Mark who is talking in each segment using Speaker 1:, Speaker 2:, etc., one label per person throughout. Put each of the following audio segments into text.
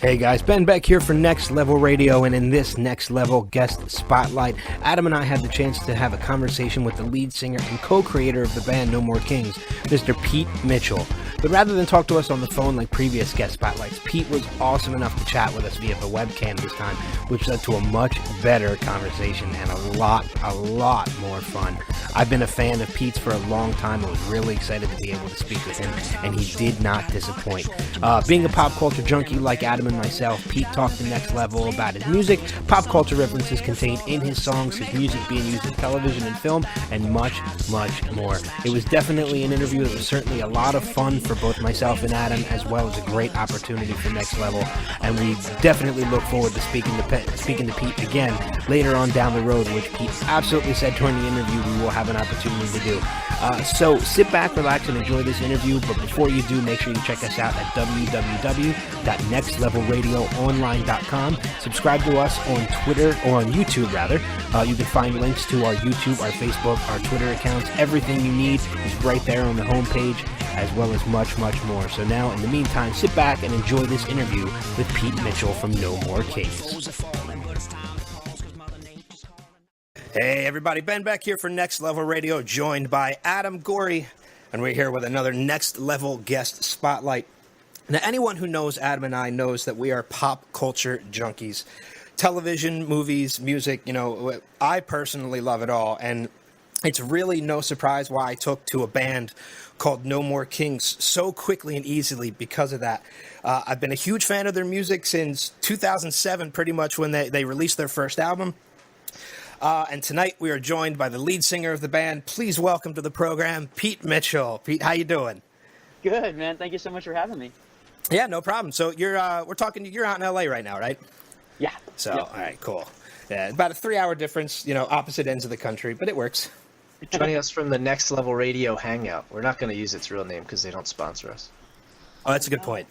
Speaker 1: Hey guys, Ben Beck here for Next Level Radio, and in this Next Level guest spotlight, Adam and I had the chance to have a conversation with the lead singer and co-creator of the band No More Kings, Mr. Pete Mitchell. But rather than talk to us on the phone like previous guest spotlights, Pete was awesome enough to chat with us via the webcam this time, which led to a much better conversation and a lot more fun. I've been a fan of Pete's for a long time. I was really excited to be able to speak with him, and he did not disappoint. Being a pop culture junkie like Adam and myself, Pete talked the next level about his music, pop culture references contained in his songs, his music being used in television and film, and much more. It was definitely an interview that was certainly a lot of fun for both myself and Adam, as well as a great opportunity for Next Level, and we definitely look forward to speaking to Pete again later on down the road, which Pete absolutely said during the interview we will have an opportunity to do. So sit back, relax, and enjoy this interview, but before you do, make sure you check us out at www.nextlevelradioonline.com. Subscribe to us on Twitter, or on YouTube rather. You can find links to our YouTube, our Facebook, our Twitter accounts. Everything you need is right there on the homepage, as well as much more. So now, in the meantime, sit back and enjoy this interview with Pete Mitchell from No More Kings. Hey everybody, Ben Beck here for Next Level Radio, joined by Adam Gorey, and we're here with another Next Level guest spotlight. Now, anyone who knows Adam and I knows that we are pop culture junkies. Television, movies, music, I personally love it all, and it's really no surprise why I took to a band called No More Kings so quickly and easily because of that. I've been a huge fan of their music since 2007, pretty much when they released their first album. And tonight we are joined by the lead singer of the band. Please welcome to the program, Pete Mitchell. Pete, how you doing?
Speaker 2: Good, man. Thank you so much for having me.
Speaker 1: Yeah, no problem. So you're out in LA right now, right?
Speaker 2: Yeah.
Speaker 1: So, All right, cool. Yeah, about a 3-hour difference, opposite ends of the country, but it works.
Speaker 3: Joining us from the Next Level Radio Hangout. We're not going to use its real name because they don't sponsor us.
Speaker 1: Oh, that's a good point.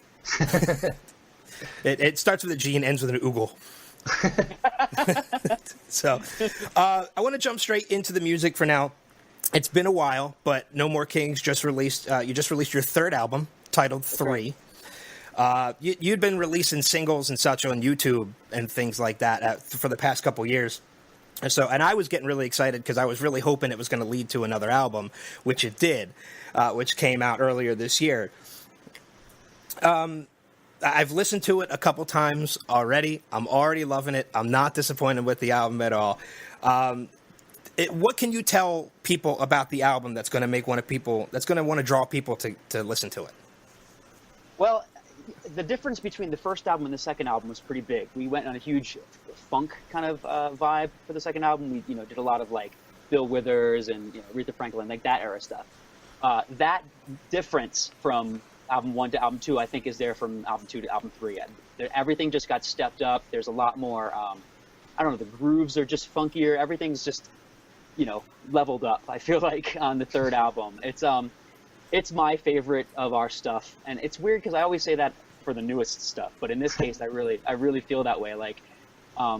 Speaker 1: It starts with a G and ends with an oogle. So, I want to jump straight into the music for now. It's been a while, but No More Kings just released. You just released your third album, titled 3. You'd been releasing singles and such on YouTube and things like that for the past couple years. And I was getting really excited because I was really hoping it was going to lead to another album, which it did, which came out earlier this year. I've listened to it a couple times already. I'm already loving it. I'm not disappointed with the album at all. What can you tell people about the album that's going to want to draw people to listen to it?
Speaker 2: Well, the difference between the first album and the second album was pretty big. We went on a huge funk kind of vibe for the second album. We did a lot of like Bill Withers and Aretha Franklin, like that era stuff. That difference from album 1 to album 2, I think, is there from album 2 to album 3. Everything just got stepped up. There's a lot more, the grooves are just funkier. Everything's just, leveled up, I feel like, on the third album. It's my favorite of our stuff. And it's weird because I always say that for the newest stuff. But in this case, I really feel that way. Like, a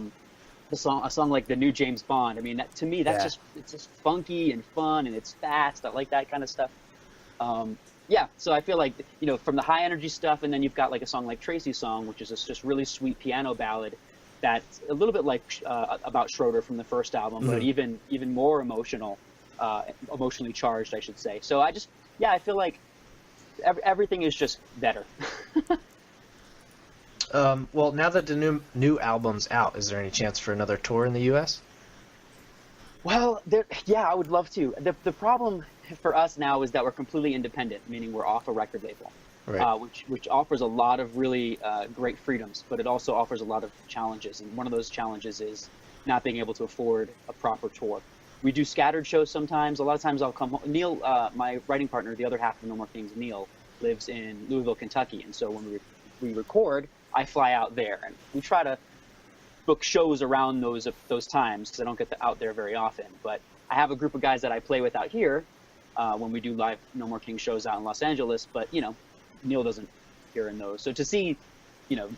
Speaker 2: song like the new James Bond. I mean, to me, it's just funky and fun, and it's fast. I like that kind of stuff. So I feel like, from the high energy stuff, and then you've got like a song like Tracy's Song, which is just really sweet piano ballad that's a little bit like About Schroeder from the first album, but even more emotionally charged, I should say. So I feel like everything is just better.
Speaker 3: Well, now that the new album's out, is there any chance for another tour in the U.S.?
Speaker 2: Well, I would love to. The problem for us now is that we're completely independent, meaning we're off a record label, right. which offers a lot of really great freedoms, but it also offers a lot of challenges. And one of those challenges is not being able to afford a proper tour. We do scattered shows sometimes. A lot of times I'll come home. Neil, my writing partner, the other half of No More Kings, Neil, lives in Louisville, Kentucky. And so when we record, I fly out there. And we try to book shows around those times because I don't get out there very often. But I have a group of guys that I play with out here when we do live No More Kings shows out in Los Angeles. But, Neil doesn't appear in those. So to see No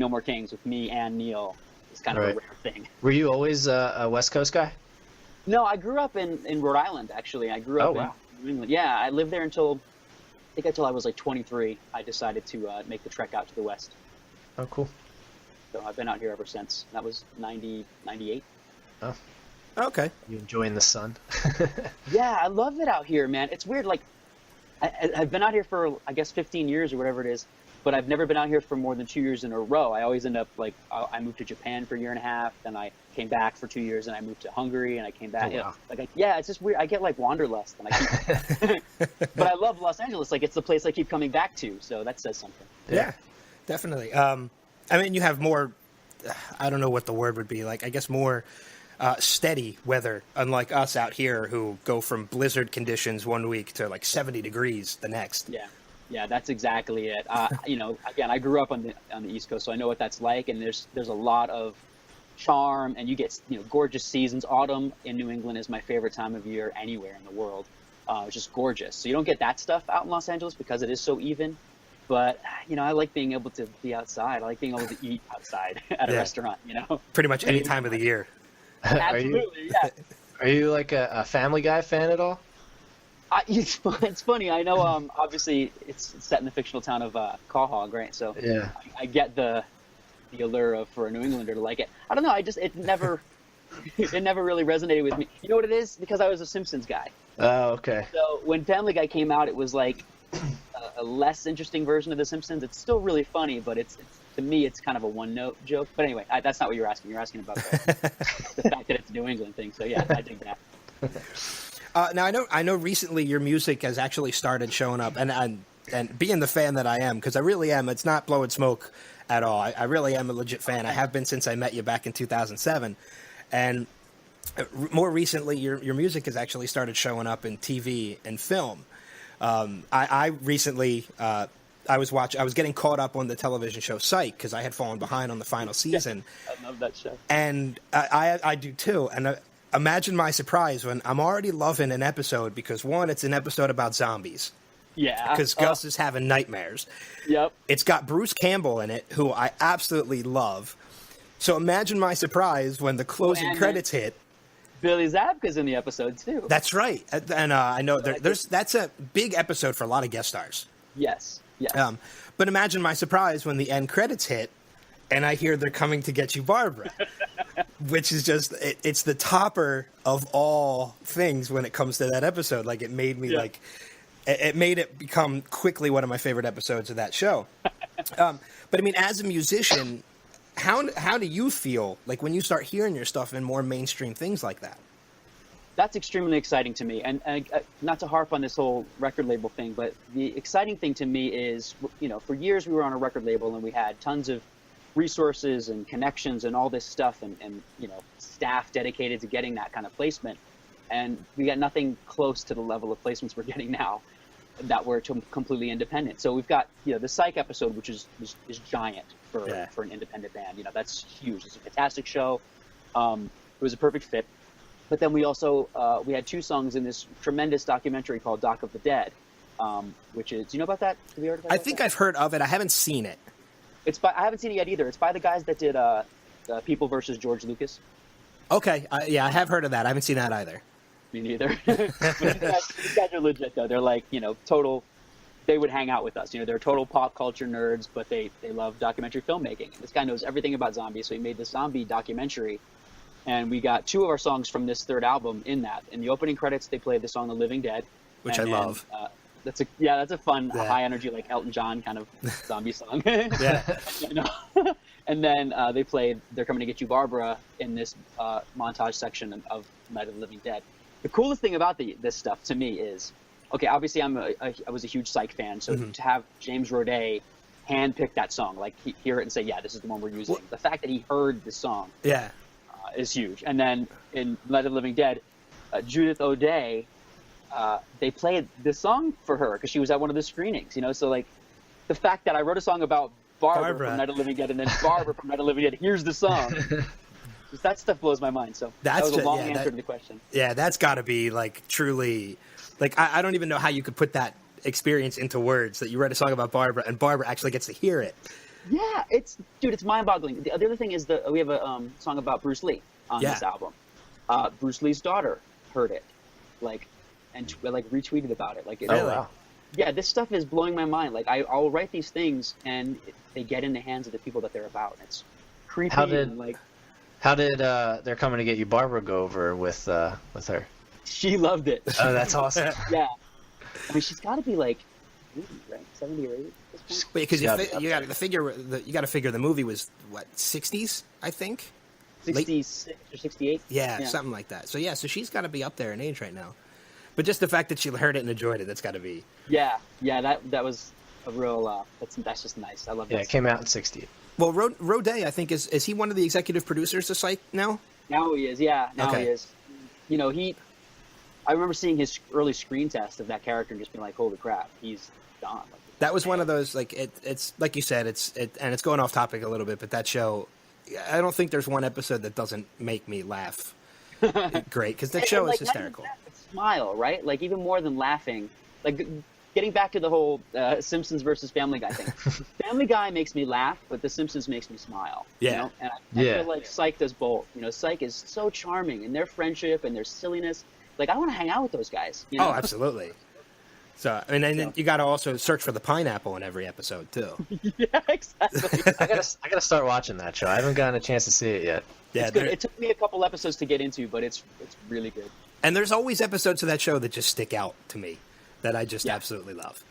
Speaker 2: More Kings with me and Neil is kind of a rare thing.
Speaker 3: Were you always a West Coast guy?
Speaker 2: No, I grew up in Rhode Island, actually. I grew up in New England. Yeah, I lived there until I was like 23. I decided to make the trek out to the West.
Speaker 3: Oh, cool.
Speaker 2: So I've been out here ever since. That was 98.
Speaker 3: Oh,
Speaker 1: Okay.
Speaker 3: you enjoying the sun?
Speaker 2: Yeah, I love it out here, man. It's weird. Like, I've been out here for, I guess, 15 years or whatever it is, but I've never been out here for more than 2 years in a row. I always end up, like, I moved to Japan for a year and a half, then I came back for 2 years, and I moved to Hungary, and I came back.
Speaker 3: Oh, wow.
Speaker 2: Yeah, it's just weird. I get, like, wanderlust, and I keep... But I love Los Angeles. Like, it's the place I keep coming back to, so that says something.
Speaker 1: Yeah, definitely. I mean, you have more, I don't know what the word would be, like, I guess more steady weather, unlike us out here who go from blizzard conditions one week to like 70 degrees the next.
Speaker 2: Yeah, that's exactly it. You know, again, I grew up on the East Coast, so I know what that's like, and there's a lot of charm, and you get, you know, gorgeous seasons. Autumn in New England is my favorite time of year anywhere in the world. It's just gorgeous. So you don't get that stuff out in Los Angeles because it is so even. But, you know, I like being able to be outside. I like being able to eat outside at a restaurant, you know?
Speaker 1: Pretty much any time of the year.
Speaker 2: Absolutely, yeah.
Speaker 3: Are you like a Family Guy fan at all?
Speaker 2: It's funny. I know, obviously, it's set in the fictional town of Quahog, right? So
Speaker 3: Yeah.
Speaker 2: I get the allure of for a New Englander to like it. I don't know. It never really resonated with me. You know what it is? Because I was a Simpsons guy.
Speaker 3: Oh, okay.
Speaker 2: So when Family Guy came out, it was like a less interesting version of The Simpsons. It's still really funny, but it's to me, it's kind of a one-note joke. But anyway, that's not what you're asking. You're asking about the fact that it's a New England thing. So yeah, I dig that.
Speaker 1: Now I know recently your music has actually started showing up, and being the fan that I am, because I really am. It's not blowing smoke at all. I really am a legit fan. I have been since I met you back in 2007, and more recently, your music has actually started showing up in TV and film. I recently. I was getting caught up on the television show Psych because I had fallen behind on the final season.
Speaker 2: I love that show.
Speaker 1: And I do too. And imagine my surprise when I'm already loving an episode because, one, it's an episode about zombies.
Speaker 2: Yeah.
Speaker 1: Because Gus is having nightmares.
Speaker 2: Yep.
Speaker 1: It's got Bruce Campbell in it, who I absolutely love. So imagine my surprise when the closing credits hit.
Speaker 2: Billy Zabka's in the episode, too.
Speaker 1: That's right. And I know that's a big episode for a lot of guest stars.
Speaker 2: Yes. Yes.
Speaker 1: But imagine my surprise when the end credits hit and I hear they're coming to get you, Barbara, which is just, it's the topper of all things when it comes to that episode. Like, it made me it made it become quickly one of my favorite episodes of that show. But I mean, as a musician, how do you feel like when you start hearing your stuff in more mainstream things like that?
Speaker 2: That's extremely exciting to me. And not to harp on this whole record label thing, but the exciting thing to me is, you know, for years we were on a record label and we had tons of resources and connections and all this stuff and you know, staff dedicated to getting that kind of placement. And we got nothing close to the level of placements we're getting now that we're completely independent. So we've got, you know, the Psych episode, which is giant for an independent band. You know, that's huge. It's a fantastic show. It was a perfect fit. But then we also we had 2 songs in this tremendous documentary called Doc of the Dead, which is, do you know about that? Have you heard of that?
Speaker 1: I think I've heard of it. I haven't seen it.
Speaker 2: I haven't seen it yet either. It's by the guys that did People versus George Lucas.
Speaker 1: Okay, yeah, I have heard of that. I haven't seen that either.
Speaker 2: Me neither. But these guys are legit though. They're like, you know, total. They would hang out with us. You know, they're total pop culture nerds, but they love documentary filmmaking. And this guy knows everything about zombies, so he made this zombie documentary. And we got 2 of our songs from this 3rd album in that. In the opening credits, they played the song "The Living Dead,"
Speaker 1: which I love.
Speaker 2: That's a fun, high energy, like Elton John kind of zombie song.
Speaker 1: Yeah.
Speaker 2: You know? And then they played "They're Coming to Get You, Barbara" in this montage section of Night of the Living Dead. The coolest thing about this stuff to me is, okay, obviously I was a huge Psych fan, so to have James Roday handpick that song, like hear it and say, yeah, this is the one we're using. The fact that he heard the song, is huge. And then in Night of the Living Dead, Judith O'Day, they played this song for her because she was at one of the screenings. You know, so like the fact that I wrote a song about Barbara from Night of the Living Dead, and then Barbara from Night of the Living Dead, here's the song. That stuff blows my mind. So that was a long answer to the question. Yeah,
Speaker 1: that's got to be like truly, like I don't even know how you could put that experience into words. That you write a song about Barbara, and Barbara actually gets to hear it.
Speaker 2: Yeah, it's mind-boggling. The other thing is that we have a song about Bruce Lee on this album. Bruce Lee's daughter heard it, and retweeted about it. Like,
Speaker 1: wow.
Speaker 2: yeah, this stuff is blowing my mind. Like I'll write these things and they get in the hands of the people that they're about. It's creepy.
Speaker 3: How did They're Coming to Get You Barbara go over with her?
Speaker 2: She loved it.
Speaker 3: Oh, that's awesome.
Speaker 2: Yeah. I mean, she's got to be like 80, right? 70 or 80 at this point.
Speaker 1: Wait, because you got to figure the movie was what, 60s, I think.
Speaker 2: 66 or 68.
Speaker 1: Yeah, something like that. So she's got to be up there in age right now. But just the fact that she heard it and enjoyed it, that's got to be.
Speaker 2: Yeah. That was a real. That's just nice. I love that.
Speaker 3: Yeah, it came out in 68.
Speaker 1: Well, Roday, I think is he one of the executive producers of Psych now?
Speaker 2: Now he is. Yeah. Now he is. You know, I remember seeing his early screen test of that character and just being like, "Holy crap, he's gone." Like,
Speaker 1: that was one of those, like, it's like you said, and it's going off topic a little bit, but that show, I don't think there's one episode that doesn't make me laugh. Great, because that show is hysterical.
Speaker 2: Smile, right? Like, even more than laughing, like getting back to the whole Simpsons versus Family Guy thing. Family Guy makes me laugh, but The Simpsons makes me smile.
Speaker 1: Yeah.
Speaker 2: You know? And I feel like Psych does both. You know, Psych is so charming in their friendship and their silliness. Like, I want to hang out with those guys. You know?
Speaker 1: Oh, absolutely. So, and then you got to also search for the pineapple in every episode too.
Speaker 2: Yeah, exactly.
Speaker 3: I gotta start watching that show. I haven't gotten a chance to see it yet.
Speaker 1: Yeah,
Speaker 2: it's good. It took me a couple episodes to get into, but it's really good.
Speaker 1: And there's always episodes of that show that just stick out to me that I just absolutely love.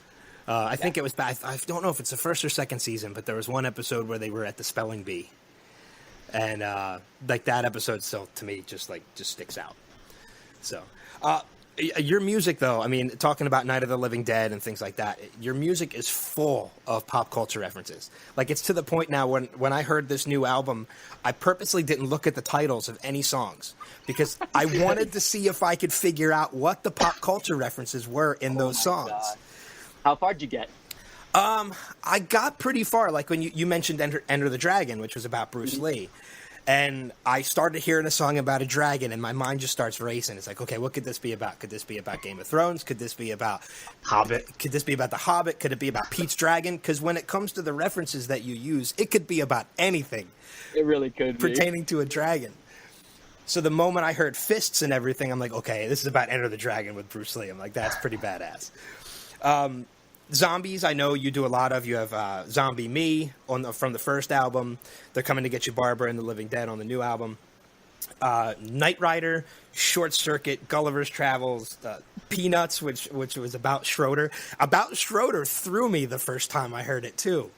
Speaker 1: I think it was I don't know if it's the first or second season, but there was one episode where they were at the spelling bee, and like that episode still to me just sticks out. So. Your music, though, I mean, talking about Night of the Living Dead and things like that, your music is full of pop culture references. Like, it's to the point now when I heard this new album, I purposely didn't look at the titles of any songs because I wanted to see if I could figure out what the pop culture references were in those songs. God.
Speaker 2: How far did you get?
Speaker 1: I got pretty far. Like when you mentioned Enter the Dragon, which was about Bruce Lee. And I started hearing a song about a dragon, and my mind just starts racing. It's like, okay, what could this be about? Could this be about Game of Thrones? Could this be about
Speaker 3: Hobbit?
Speaker 1: Could this be about The Hobbit? Could it be about Pete's Dragon? Because when it comes to the references that you use, it could be about anything.
Speaker 2: It really could be.
Speaker 1: Pertaining to a dragon. So the moment I heard fists and everything, I'm like, okay, this is about Enter the Dragon with Bruce Lee. I'm like, that's pretty badass. Zombies, I know you do a lot of. You have Zombie Me from the first album. They're Coming to Get You, Barbara, and The Living Dead on the new album. Knight Rider, Short Circuit, Gulliver's Travels, Peanuts, which was about Schroeder. About Schroeder threw me the first time I heard it, too.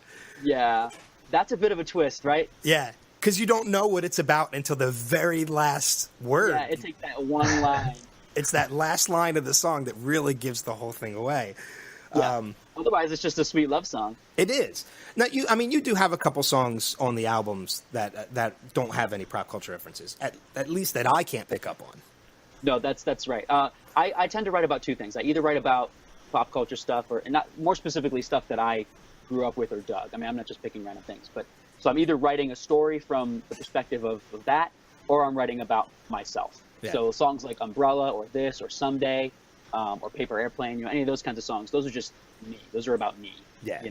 Speaker 2: Yeah, that's a bit of a twist, right?
Speaker 1: Yeah, because you don't know what it's about until the very last word.
Speaker 2: Yeah, it's like that one line.
Speaker 1: It's that last line of the song that really gives the whole thing away.
Speaker 2: Yeah. Otherwise, it's just a sweet love song.
Speaker 1: It is. Now, you do have a couple songs on the albums that don't have any pop culture references, at least that I can't pick up on.
Speaker 2: No, that's right. I tend to write about two things. I either write about pop culture stuff, or not more specifically stuff that I grew up with or dug. I mean, I'm not just picking random things, but so I'm either writing a story from the perspective of that, or I'm writing about myself. Yeah. So songs like Umbrella or This or Someday. Or Paper Airplane, any of those kinds of songs. Those are just me. Those are about me. Yeah.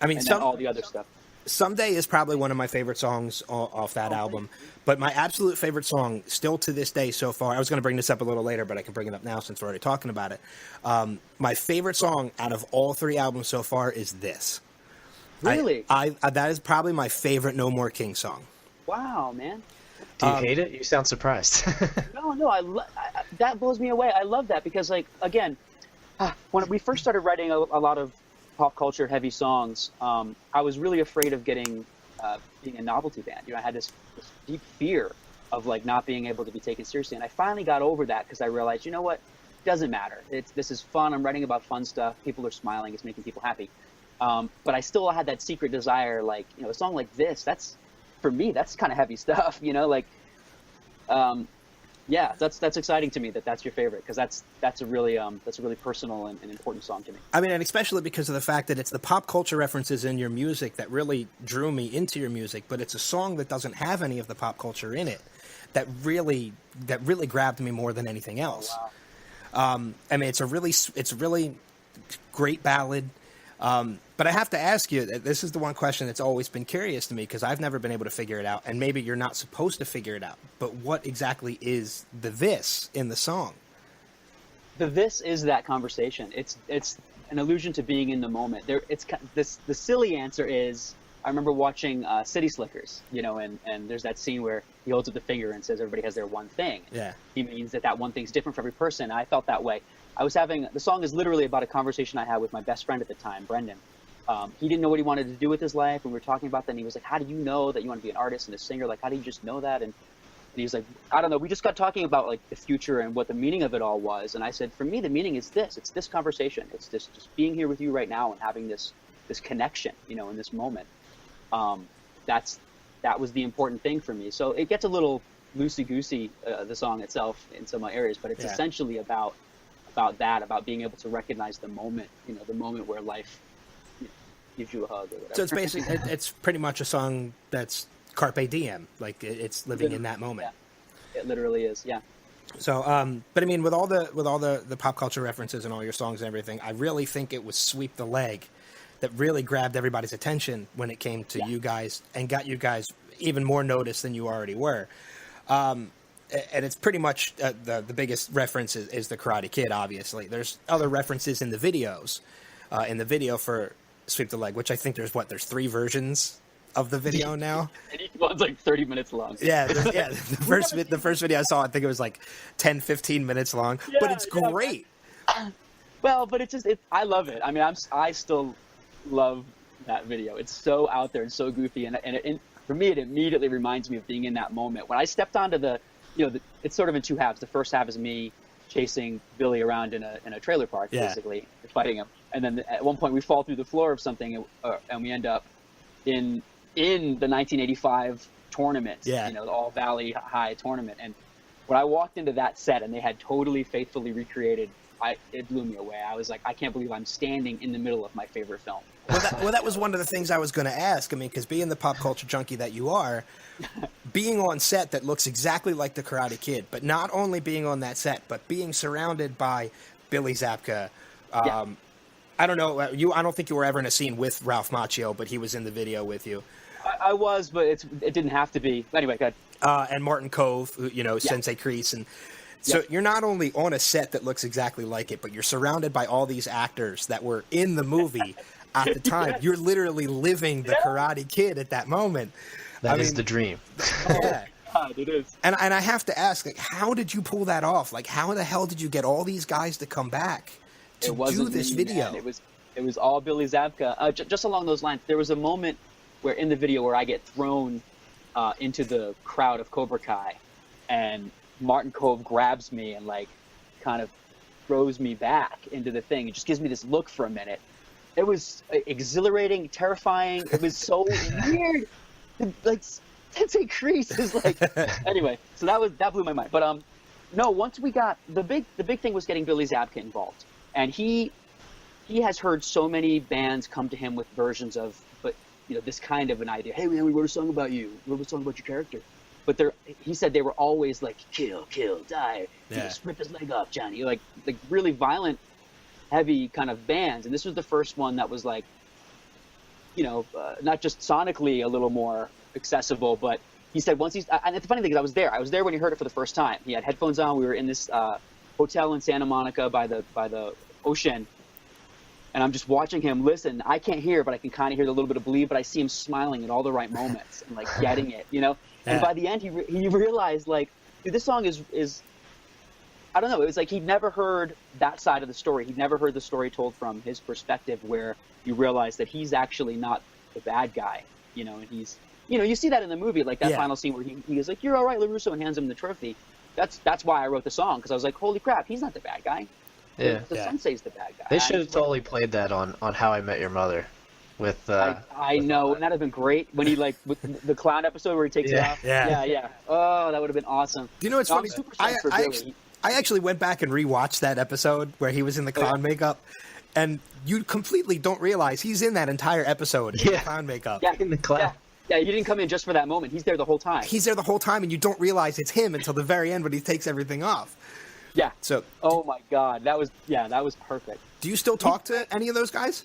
Speaker 2: I mean, and all the other stuff.
Speaker 1: Someday is probably one of my favorite songs off that album. But my absolute favorite song, still to this day so far, I was going to bring this up a little later, but I can bring it up now since we're already talking about it. My favorite song out of all three albums so far is This.
Speaker 2: Really?
Speaker 1: That is probably my favorite No More King song.
Speaker 2: Wow, man.
Speaker 3: Do you hate it? You sound surprised.
Speaker 2: No, that blows me away. I love that because, like, again, when we first started writing a lot of pop culture heavy songs, I was really afraid of being a novelty band. I had this deep fear of like not being able to be taken seriously, and I finally got over that because I realized, you know what, it doesn't matter. This is fun. I'm writing about fun stuff. People are smiling. It's making people happy. But I still had that secret desire, like, a song like this. That's for me. That's kind of heavy stuff. Yeah, that's exciting to me that's your favorite because that's a really personal and important song to me.
Speaker 1: I mean, and especially because of the fact that it's the pop culture references in your music that really drew me into your music, but it's a song that doesn't have any of the pop culture in it that really grabbed me more than anything else.
Speaker 2: Oh, wow.
Speaker 1: I mean, it's a really great ballad. But I have to ask you, this is the one question that's always been curious to me because I've never been able to figure it out, and maybe you're not supposed to figure it out, but what exactly is the this in the song?
Speaker 2: The this is that conversation. It's an allusion to being in the moment. The silly answer is, I remember watching City Slickers, and there's that scene where he holds up the finger and says everybody has their one thing.
Speaker 1: Yeah.
Speaker 2: He means that one thing's different for every person. I felt that way. The song is literally about a conversation I had with my best friend at the time, Brendan. He didn't know what he wanted to do with his life, and we were talking about that, and he was like, how do you know that you want to be an artist and a singer? Like, how do you just know that? And he was like, I don't know. We just got talking about like the future and what the meaning of it all was. And I said, for me, the meaning is this. It's this conversation. It's this just being here with you right now and having this connection, in this moment. That was the important thing for me. So it gets a little loosey-goosey, the song itself in some areas, but it's essentially about being able to recognize the moment, the moment where life gives you a hug or whatever.
Speaker 1: So it's basically, it's pretty much a song that's carpe diem, like it's living in that moment.
Speaker 2: Yeah. It literally is, yeah.
Speaker 1: So, but I mean, with all the pop culture references and all your songs and everything, I really think it was "Sweep the Leg" that really grabbed everybody's attention when it came to you guys and got you guys even more notice than you already were. And it's pretty much the biggest reference is the Karate Kid, obviously. There's other references in the videos, in the video for Sweep the Leg, which I think there's 3 versions of the video now.
Speaker 2: And each one's like 30 minutes long.
Speaker 1: Yeah. The first video I saw, I think it was like 10, 15 minutes long, but it's great.
Speaker 2: Well, but I love it. I mean, I still love that video. It's so out there and so goofy, and for me, it immediately reminds me of being in that moment when I stepped onto it's sort of in 2 halves. The first half is me chasing Billy around in a trailer park, basically fighting him, and then at one point we fall through the floor of something, and we end up in the 1985 tournament, the All Valley High tournament. And when I walked into that set and they had totally faithfully recreated, it blew me away. I was like, I can't believe I'm standing in the middle of my favorite film.
Speaker 1: Well, that was one of the things I was going to ask. I mean, because being the pop culture junkie that you are, being on set that looks exactly like the Karate Kid, but not only being on that set, but being surrounded by Billy Zabka. I don't know. I don't think you were ever in a scene with Ralph Macchio, but he was in the video with you.
Speaker 2: I was, but it didn't have to be. Anyway, go ahead.
Speaker 1: And Martin Kove, Sensei Kreese, and so you're not only on a set that looks exactly like it, but you're surrounded by all these actors that were in the movie at the time. You're literally living the Karate Kid at that moment.
Speaker 3: That is the dream.
Speaker 1: Yeah.
Speaker 2: God, it is.
Speaker 1: And I have to ask, like, how did you pull that off? Like, how the hell did you get all these guys to come back to do this video?
Speaker 2: Man. It was all Billy Zabka. Just along those lines, there was a moment where in the video where I get thrown into the crowd of Cobra Kai, and Martin Kove grabs me and like kind of throws me back into the thing. It just gives me this look for a minute. It was exhilarating, terrifying. It was so weird. Like Sensei Kreese is like. Anyway, so that blew my mind. But no, once we got the big thing was getting Billy Zabka involved, and he has heard so many bands come to him with versions of, but this kind of an idea. Hey man, we wrote a song about you. We wrote a song about your character. But he said they were always like kill, die, rip his leg off, Johnny. Like really violent, heavy kind of bands. And this was the first one that was like, not just sonically a little more accessible, but he said once and the funny thing is I was there when he heard it for the first time. He had headphones on. We were in this hotel in Santa Monica by the ocean. And I'm just watching him listen. I can't hear, but I can kind of hear the little bit of bleed, but I see him smiling at all the right moments and like getting it, And by the end, he realized, like, dude, this song is I don't know. It was like he'd never heard that side of the story. He'd never heard the story told from his perspective, where you realize that he's actually not the bad guy, and he's, you see that in the movie, like that final scene where he is like, "You're all right, LaRusso," and hands him the trophy. That's why I wrote the song, because I was like, holy crap, he's not the bad guy. The sensei's the bad guy.
Speaker 3: They should have totally played that on How I Met Your Mother. With
Speaker 2: I know, and that'd have been great when he with the clown episode where he takes it off. Yeah. Oh, that would have been awesome.
Speaker 1: You know what's funny? I actually went back and rewatched that episode where he was in the clown makeup, and you completely don't realize he's in that entire episode in the clown makeup.
Speaker 2: Yeah,
Speaker 3: in the clown.
Speaker 2: Yeah, he didn't come in just for that moment. He's there the whole time.
Speaker 1: He's there the whole time, and you don't realize it's him until the very end when he takes everything off.
Speaker 2: Yeah.
Speaker 1: So.
Speaker 2: Oh my God, that was perfect.
Speaker 1: Do you still talk to any of those guys?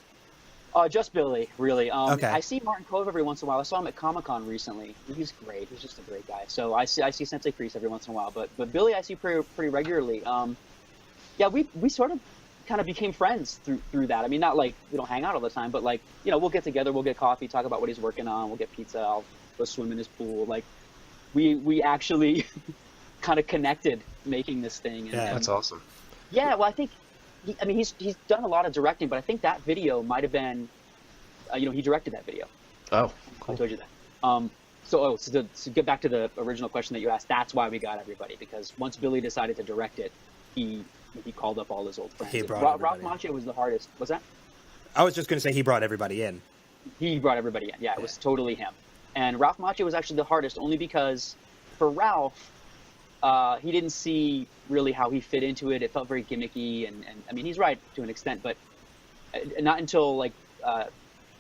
Speaker 2: Just Billy, really.
Speaker 1: Okay.
Speaker 2: I see Martin Kove every once in a while. I saw him at Comic-Con recently. He's great. He's just a great guy. So I see Sensei Kreese every once in a while. But Billy I see pretty regularly. We sort of kind of became friends through that. I mean, not like we don't hang out all the time, but like, you know, we'll get together, we'll get coffee, talk about what he's working on, we'll get pizza, I'll go swim in his pool. Like, we actually kind of connected making this thing.
Speaker 3: Yeah, that's awesome.
Speaker 2: Yeah, well, I think, he's done a lot of directing, but I think that video might have been, he directed that video.
Speaker 3: Oh, cool.
Speaker 2: I told you that. So to get back to the original question that you asked, that's why we got everybody, because once Billy decided to direct it, he called up all his old friends.
Speaker 1: He brought
Speaker 2: Ralph Macchio was the hardest. What's that?
Speaker 1: I was just going to say he brought everybody in.
Speaker 2: He brought everybody in. Yeah, it was totally him. And Ralph Macchio was actually the hardest, only because for Ralph, he didn't see really how he fit into it. It felt very gimmicky, and I mean, he's right to an extent, but not until like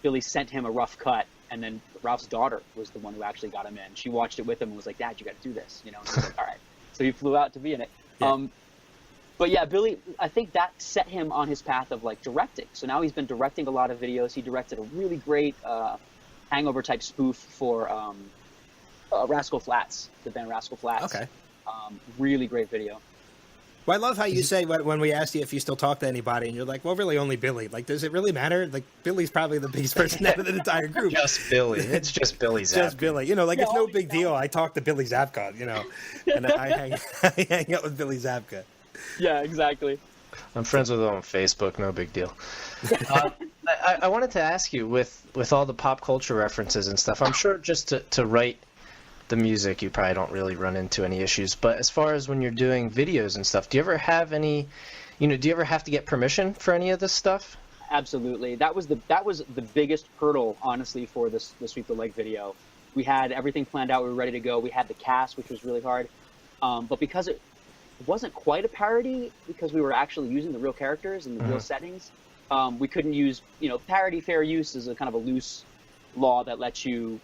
Speaker 2: Billy sent him a rough cut, and then Ralph's daughter was the one who actually got him in. She watched it with him and was like, "Dad, you got to do this," And he was like, "All right." So he flew out to be in it.
Speaker 1: Yeah.
Speaker 2: But yeah, Billy, I think that set him on his path of like directing. So now he's been directing a lot of videos. He directed a really great Hangover type spoof for Rascal Flatts, the band Rascal Flatts.
Speaker 1: Okay.
Speaker 2: Really great video.
Speaker 1: Well, I love how you say when we asked you if you still talk to anybody, and you're like, well, really only Billy. Like, does it really matter? Like, Billy's probably the biggest person out of the entire group.
Speaker 3: Just Billy. It's just Billy Zabka.
Speaker 1: Just Billy. You know, like, it's no big deal. I talk to Billy Zabka, and I hang out with Billy Zabka.
Speaker 2: Yeah, exactly.
Speaker 3: I'm friends with him on Facebook. No big deal. I wanted to ask you, with all the pop culture references and stuff, I'm sure just to write the music, you probably don't really run into any issues. But as far as when you're doing videos and stuff, do you ever have any, do you ever have to get permission for any of this stuff?
Speaker 2: Absolutely. That was the biggest hurdle, honestly, for the Sweep the Leg video. We had everything planned out. We were ready to go. We had the cast, which was really hard. But because it wasn't quite a parody, because we were actually using the real characters and the real settings, we couldn't use, parody fair use is a kind of a loose law that lets you,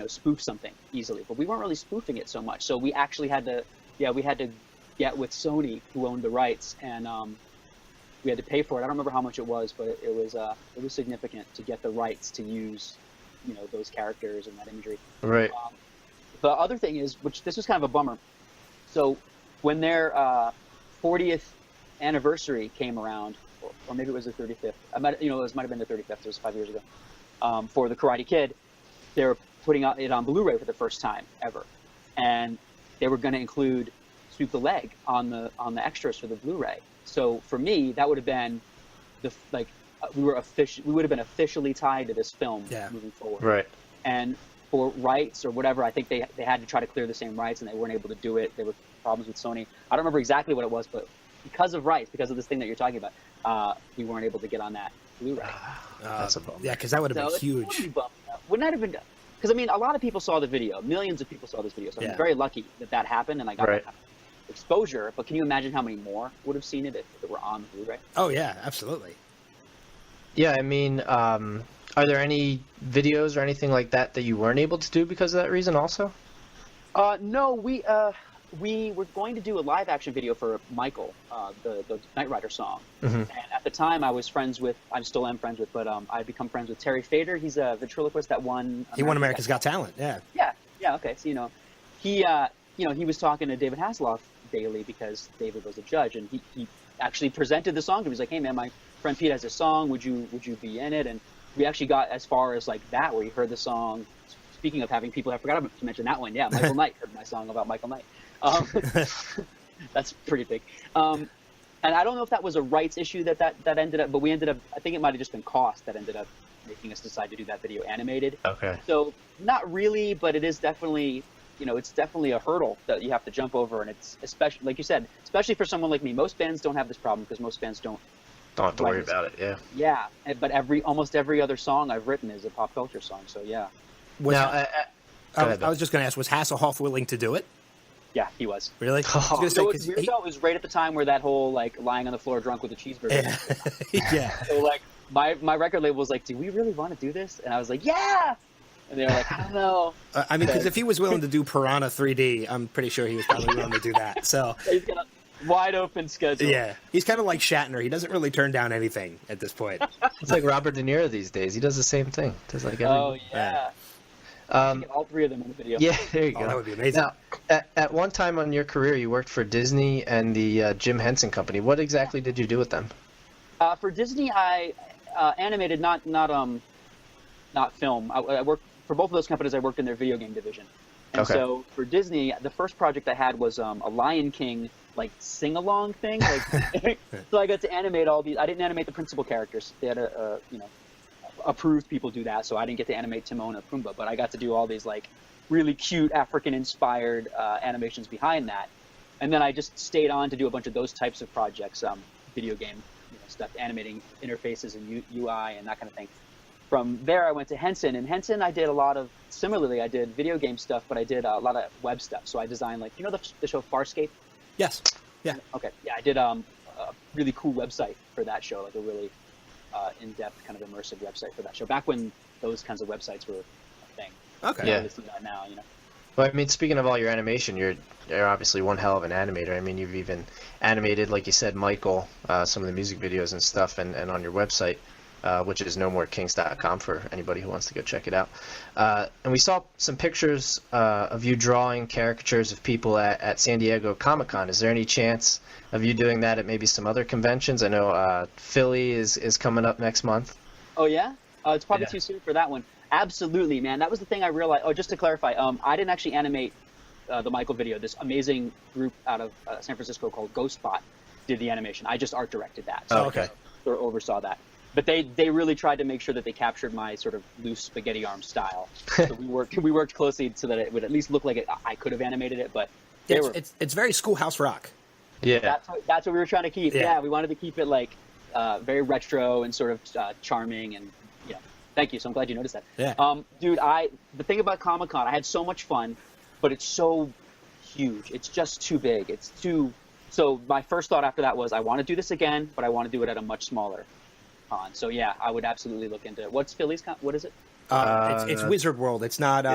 Speaker 2: spoof something easily. But we weren't really spoofing it so much. So we actually had to get with Sony, who owned the rights, and we had to pay for it. I don't remember how much it was, but it was significant to get the rights to use, those characters and that imagery.
Speaker 3: Right.
Speaker 2: The other thing is, which this was kind of a bummer. So when their 40th anniversary came around, or maybe it was the 35th. It might have been the 35th. It was 5 years ago. For the Karate Kid, they were putting it on Blu-ray for the first time ever, and they were going to include Sweep the Leg on the extras for the Blu-ray. So for me, that would have been we would have been officially tied to this film moving forward.
Speaker 3: Right.
Speaker 2: And for rights or whatever, I think they had to try to clear the same rights, and they weren't able to do it. There were problems with Sony. I don't remember exactly what it was, but because of rights, because of this thing that you're talking about, we weren't able to get on that Blu-ray.
Speaker 3: That's a bummer.
Speaker 1: Yeah, because that would have been huge.
Speaker 2: Wouldn't that have been? Because a lot of people saw the video. Millions of people saw this video. So I'm very lucky that happened, and I got that kind of exposure. But can you imagine how many more would have seen it if it were on Blu-ray?
Speaker 1: Oh yeah, absolutely.
Speaker 3: Yeah, are there any videos or anything like that you weren't able to do because of that reason also?
Speaker 2: No, we were going to do a live action video for Michael, the Knight Rider song. Mm-hmm. And at the time I still am friends with, but I'd become friends with Terry Fader. He's a ventriloquist that won.
Speaker 1: He won America's Got Talent. Yeah.
Speaker 2: Yeah. Okay. So he was talking to David Hasselhoff daily because David was a judge, and he actually presented the song to him. He's like, "Hey man, my friend Pete has a song. Would you be in it?" And we actually got as far as like that, where he heard the song. Speaking of having people, I forgot to mention that one. Yeah, Michael Knight heard my song about Michael Knight. That's pretty big. And I don't know if that was a rights issue that ended up, but we ended up, I think it might have just been cost that ended up making us decide to do that video animated.
Speaker 3: Okay.
Speaker 2: So not really, but it is definitely, it's definitely a hurdle that you have to jump over. And it's especially, like you said, especially for someone like me. Most bands don't have this problem because most bands don't
Speaker 3: have to worry about it. Yeah.
Speaker 2: Yeah. But almost every other song I've written is a pop culture song. So yeah.
Speaker 1: I was just going to ask, was Hasselhoff willing to do it?
Speaker 2: Yeah, he was.
Speaker 1: Really?
Speaker 2: I was gonna say, it was weird though. It was right at the time where that whole like lying on the floor drunk with a cheeseburger.
Speaker 1: Yeah.
Speaker 2: So like my record label was like, "Do we really want to do this?" And I was like, "Yeah." And they were like, "I don't know."
Speaker 1: Because if he was willing to do Piranha 3D, I'm pretty sure he was probably willing to do that. So
Speaker 2: he's got a wide open schedule.
Speaker 1: Yeah, he's kind of like Shatner. He doesn't really turn down anything at this point.
Speaker 3: It's like Robert De Niro these days. He does the same thing. Does like every.
Speaker 2: Oh yeah. Get all three of them in the video.
Speaker 3: Yeah, there you go.
Speaker 1: That would be amazing.
Speaker 3: Now, at one time on your career, you worked for Disney and the Jim Henson Company. What exactly did you do with them?
Speaker 2: For Disney, I animated, not film. I worked for both of those companies. I worked in their video game division, and so for Disney, the first project I had was a Lion King like sing-along thing. Like, so I got to animate all these. I didn't animate the principal characters. They had approved people do that, so I didn't get to animate Timon or Pumbaa, but I got to do all these like really cute African-inspired animations behind that. And then I just stayed on to do a bunch of those types of projects, video game stuff, animating interfaces and UI and that kind of thing. From there, I went to Henson, and Henson I did a lot of, similarly, I did video game stuff, but I did a lot of web stuff. So I designed, like, the show Farscape?
Speaker 1: Yes. Yeah.
Speaker 2: Okay. Yeah, I did a really cool website for that show, like a really in-depth kind of immersive website for that show, back when those kinds of websites were a thing.
Speaker 1: Okay.
Speaker 3: Yeah.
Speaker 2: I see that now,
Speaker 3: Well, I mean, speaking of all your animation, you're obviously one hell of an animator. I mean, you've even animated, like you said, Michael, some of the music videos and stuff, and on your website, which is nomorkings.com for anybody who wants to go check it out. And we saw some pictures of you drawing caricatures of people at San Diego Comic-Con. Is there any chance of you doing that at maybe some other conventions? I know Philly is coming up next month.
Speaker 2: Oh, yeah? It's probably too soon for that one. Absolutely, man. That was the thing I realized. Oh, just to clarify, I didn't actually animate the Michael video. This amazing group out of San Francisco called Ghostbot did the animation. I just art directed that. So
Speaker 1: okay.
Speaker 2: Or oversaw that. But they really tried to make sure that they captured my sort of loose spaghetti arm style. So we worked closely so that it would at least look like I could have animated it. But
Speaker 1: it's very Schoolhouse Rock.
Speaker 2: Yeah, that's what we were trying to keep.
Speaker 1: Yeah,
Speaker 2: we wanted to keep it like very retro and sort of charming and. Thank you. So I'm glad you noticed that.
Speaker 1: Yeah.
Speaker 2: Dude, the thing about Comic-Con, I had so much fun, but it's so huge. It's just too big. It's too. So my first thought after that was, I want to do this again, but I want to do it at a much smaller con. So yeah, I would absolutely look into it. What's Philly's con? What is it?
Speaker 1: It's Wizard World. It's not.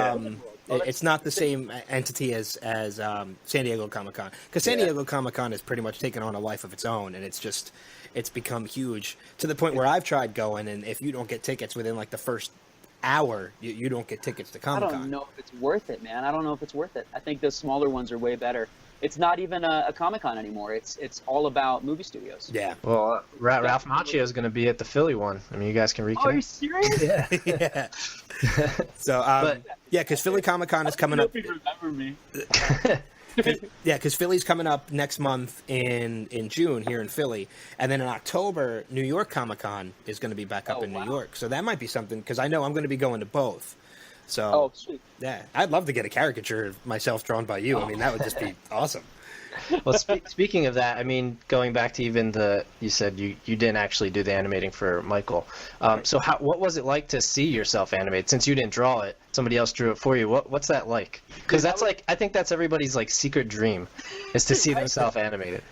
Speaker 1: It's not the same entity as San Diego Comic-Con, because San Diego Comic-Con has pretty much taken on a life of its own, and it's become huge to the point where I've tried going, and if you don't get tickets within like the first hour, you don't get tickets to Comic-Con.
Speaker 2: I don't know if it's worth it, man. I don't know if it's worth it. I think the smaller ones are way better. It's not even a Comic-Con anymore. It's all about movie studios.
Speaker 1: Yeah.
Speaker 3: Well, Ralph Macchio is going to be at the Philly one. I mean, you guys can reconnect.
Speaker 2: Oh, are you serious?
Speaker 1: Yeah. So, because Philly Comic-Con is coming up.
Speaker 2: I hope you remember me.
Speaker 1: Because Philly's coming up next month in June here in Philly, and then in October, New York Comic-Con is going to be back up in New York. So that might be something, because I know I'm going to be going to both. So,
Speaker 2: sweet.
Speaker 1: Yeah, I'd love to get a caricature of myself drawn by you. I mean, that would just be awesome.
Speaker 3: Well, speaking of that, I mean, going back to even you said you didn't actually do the animating for Michael. So what was it like to see yourself animate? Since you didn't draw it, somebody else drew it for you. What's that like? Because that's like, I think that's everybody's like secret dream, is to see themselves animated.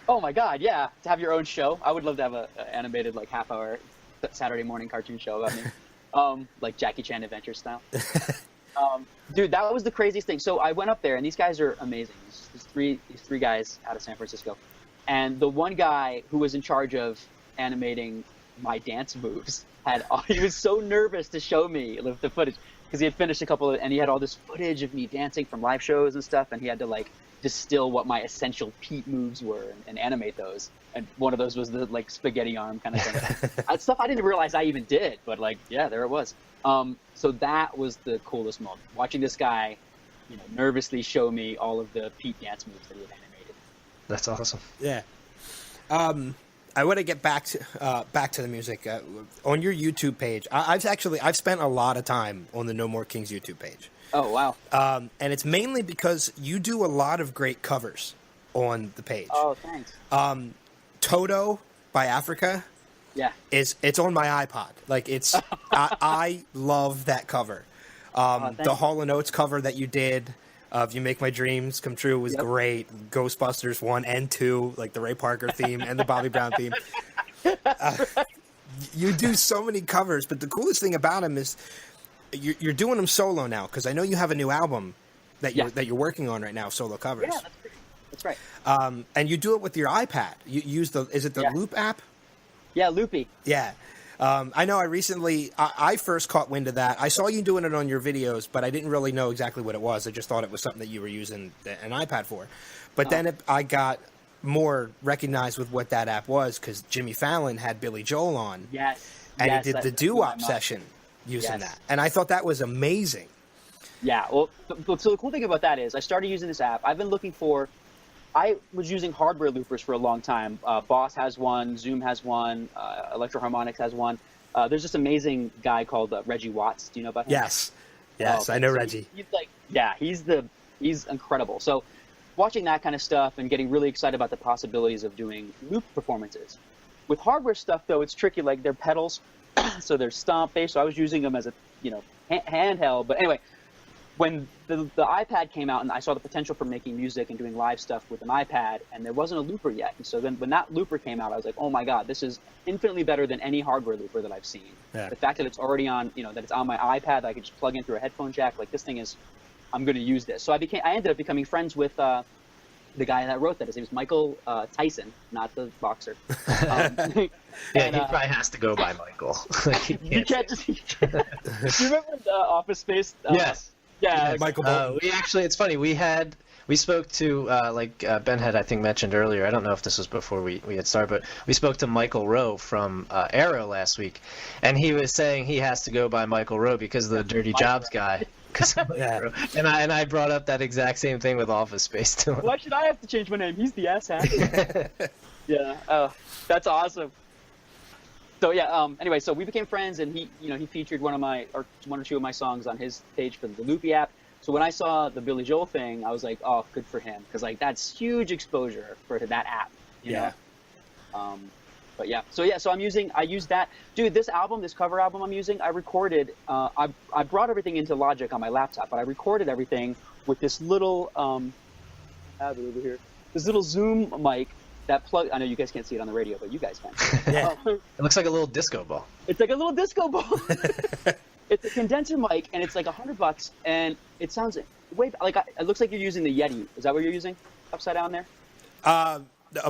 Speaker 2: Oh my God, yeah! To have your own show, I would love to have an animated like half-hour Saturday morning cartoon show about me, like Jackie Chan Adventure style. Dude, that was the craziest thing. So I went up there, and these guys are amazing. These three guys out of San Francisco, and the one guy who was in charge of animating my dance moves he was so nervous to show me the footage, because he had finished a couple and he had all this footage of me dancing from live shows and stuff, and he had to like distill what my essential Pete moves were and animate those. And one of those was the like spaghetti arm kind of thing. Stuff I didn't realize I even did, but like, yeah, there it was. So that was the coolest moment, watching this guy, nervously show me all of the Pete dance moves that he had animated.
Speaker 3: That's awesome.
Speaker 1: Yeah. I want to get back to the music. On your YouTube page, I've spent a lot of time on the No More Kings YouTube page.
Speaker 2: Oh, wow.
Speaker 1: And it's mainly because you do a lot of great covers on the page.
Speaker 2: Oh, thanks.
Speaker 1: Toto by Africa.
Speaker 2: Yeah.
Speaker 1: It's on my iPod. Like it's I love that cover. The Hall & Oates cover that you did of You Make My Dreams Come True was great. Ghostbusters 1 and 2, like the Ray Parker theme and the Bobby Brown theme. You do so many covers, but the coolest thing about them is you're doing them solo now, because I know you have a new album that you're working on right now, solo covers.
Speaker 2: Yeah, that's right.
Speaker 1: And you do it with your iPad. You use the Loop app?
Speaker 2: Yeah, Loopy.
Speaker 1: Yeah. I know I first caught wind of that. I saw you doing it on your videos, but I didn't really know exactly what it was. I just thought it was something that you were using an iPad for. But then I got more recognized with what that app was because Jimmy Fallon had Billy Joel on.
Speaker 2: Yes.
Speaker 1: And
Speaker 2: yes,
Speaker 1: he did the doo-wop session using that. And I thought that was amazing.
Speaker 2: Yeah. Well, so the cool thing about that is I started using this app. I was using hardware loopers for a long time. Boss has one. Zoom has one. Electro Harmonix has one. There's this amazing guy called Reggie Watts. Do you know about him?
Speaker 1: Yes, I know Reggie.
Speaker 2: He's incredible. So watching that kind of stuff and getting really excited about the possibilities of doing loop performances. With hardware stuff, though, it's tricky. Like they're pedals, so they're stomp based. So I was using them as a handheld. But anyway, when the iPad came out and I saw the potential for making music and doing live stuff with an iPad, and there wasn't a looper yet. And so then when that looper came out, I was like, oh my God, this is infinitely better than any hardware looper that I've seen.
Speaker 1: Yeah.
Speaker 2: The fact that it's already on, that it's on my iPad, that I could just plug in through a headphone jack, like this thing is, I'm going to use this. So I ended up becoming friends with the guy that wrote that. His name is Michael Tyson, not the boxer.
Speaker 3: He probably has to go by Michael.
Speaker 2: You can't just. Do you remember Office Space?
Speaker 3: Yes.
Speaker 2: Yeah,
Speaker 1: Michael Bolton.
Speaker 3: It's funny. We spoke to Ben had I think mentioned earlier. I don't know if this was before we had started, but we spoke to Michael Rowe from Arrow last week, and he was saying he has to go by Michael Rowe because of the Dirty Jobs guy. And I brought up that exact same thing with Office Space too.
Speaker 2: Why should I have to change my name? He's the asshat. Yeah. That's awesome. So yeah. Anyway, so we became friends, and he featured one or two of my songs on his page for the Loopy app. So when I saw the Billy Joel thing, I was like, oh, good for him, because like that's huge exposure for that app. You know? But yeah, so I use that, dude. This cover album I'm using, I recorded. I brought everything into Logic on my laptop, but I recorded everything with this little I have it over here. This little Zoom mic that plug. I know you guys can't see it on the radio, but you guys can.
Speaker 3: Yeah. It looks like a little disco ball.
Speaker 2: It's like a little disco ball. It's a condenser mic, and it's like $100, and it sounds way like it looks like you're using the Yeti. Is that what you're using upside down there?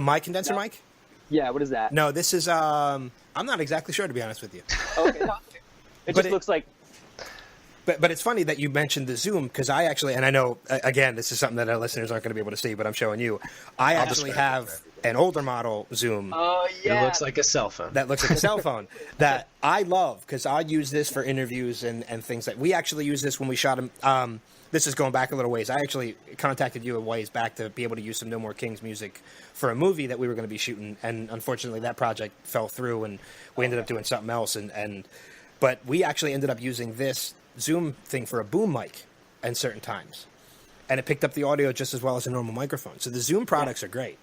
Speaker 1: My condenser mic?
Speaker 2: Yeah, what is that?
Speaker 1: No, this is I'm not exactly sure, to be honest with you.
Speaker 2: Okay, no, it just looks like.
Speaker 1: But it's funny that you mentioned the Zoom, because I actually, and I know again this is something that our listeners aren't going to be able to see, but I'm showing you. I actually have an older model Zoom.
Speaker 2: Oh yeah.
Speaker 3: It looks like a cell phone.
Speaker 1: That looks like a cell phone that I love, because I use this for interviews and things like. We actually use this when we shot him. This is going back a little ways. I actually contacted you a ways back to be able to use some No More Kings music for a movie that we were going to be shooting, and unfortunately that project fell through, and we ended up doing something else. But we actually ended up using this Zoom thing for a boom mic in certain times, and it picked up the audio just as well as a normal microphone. So the Zoom products are great.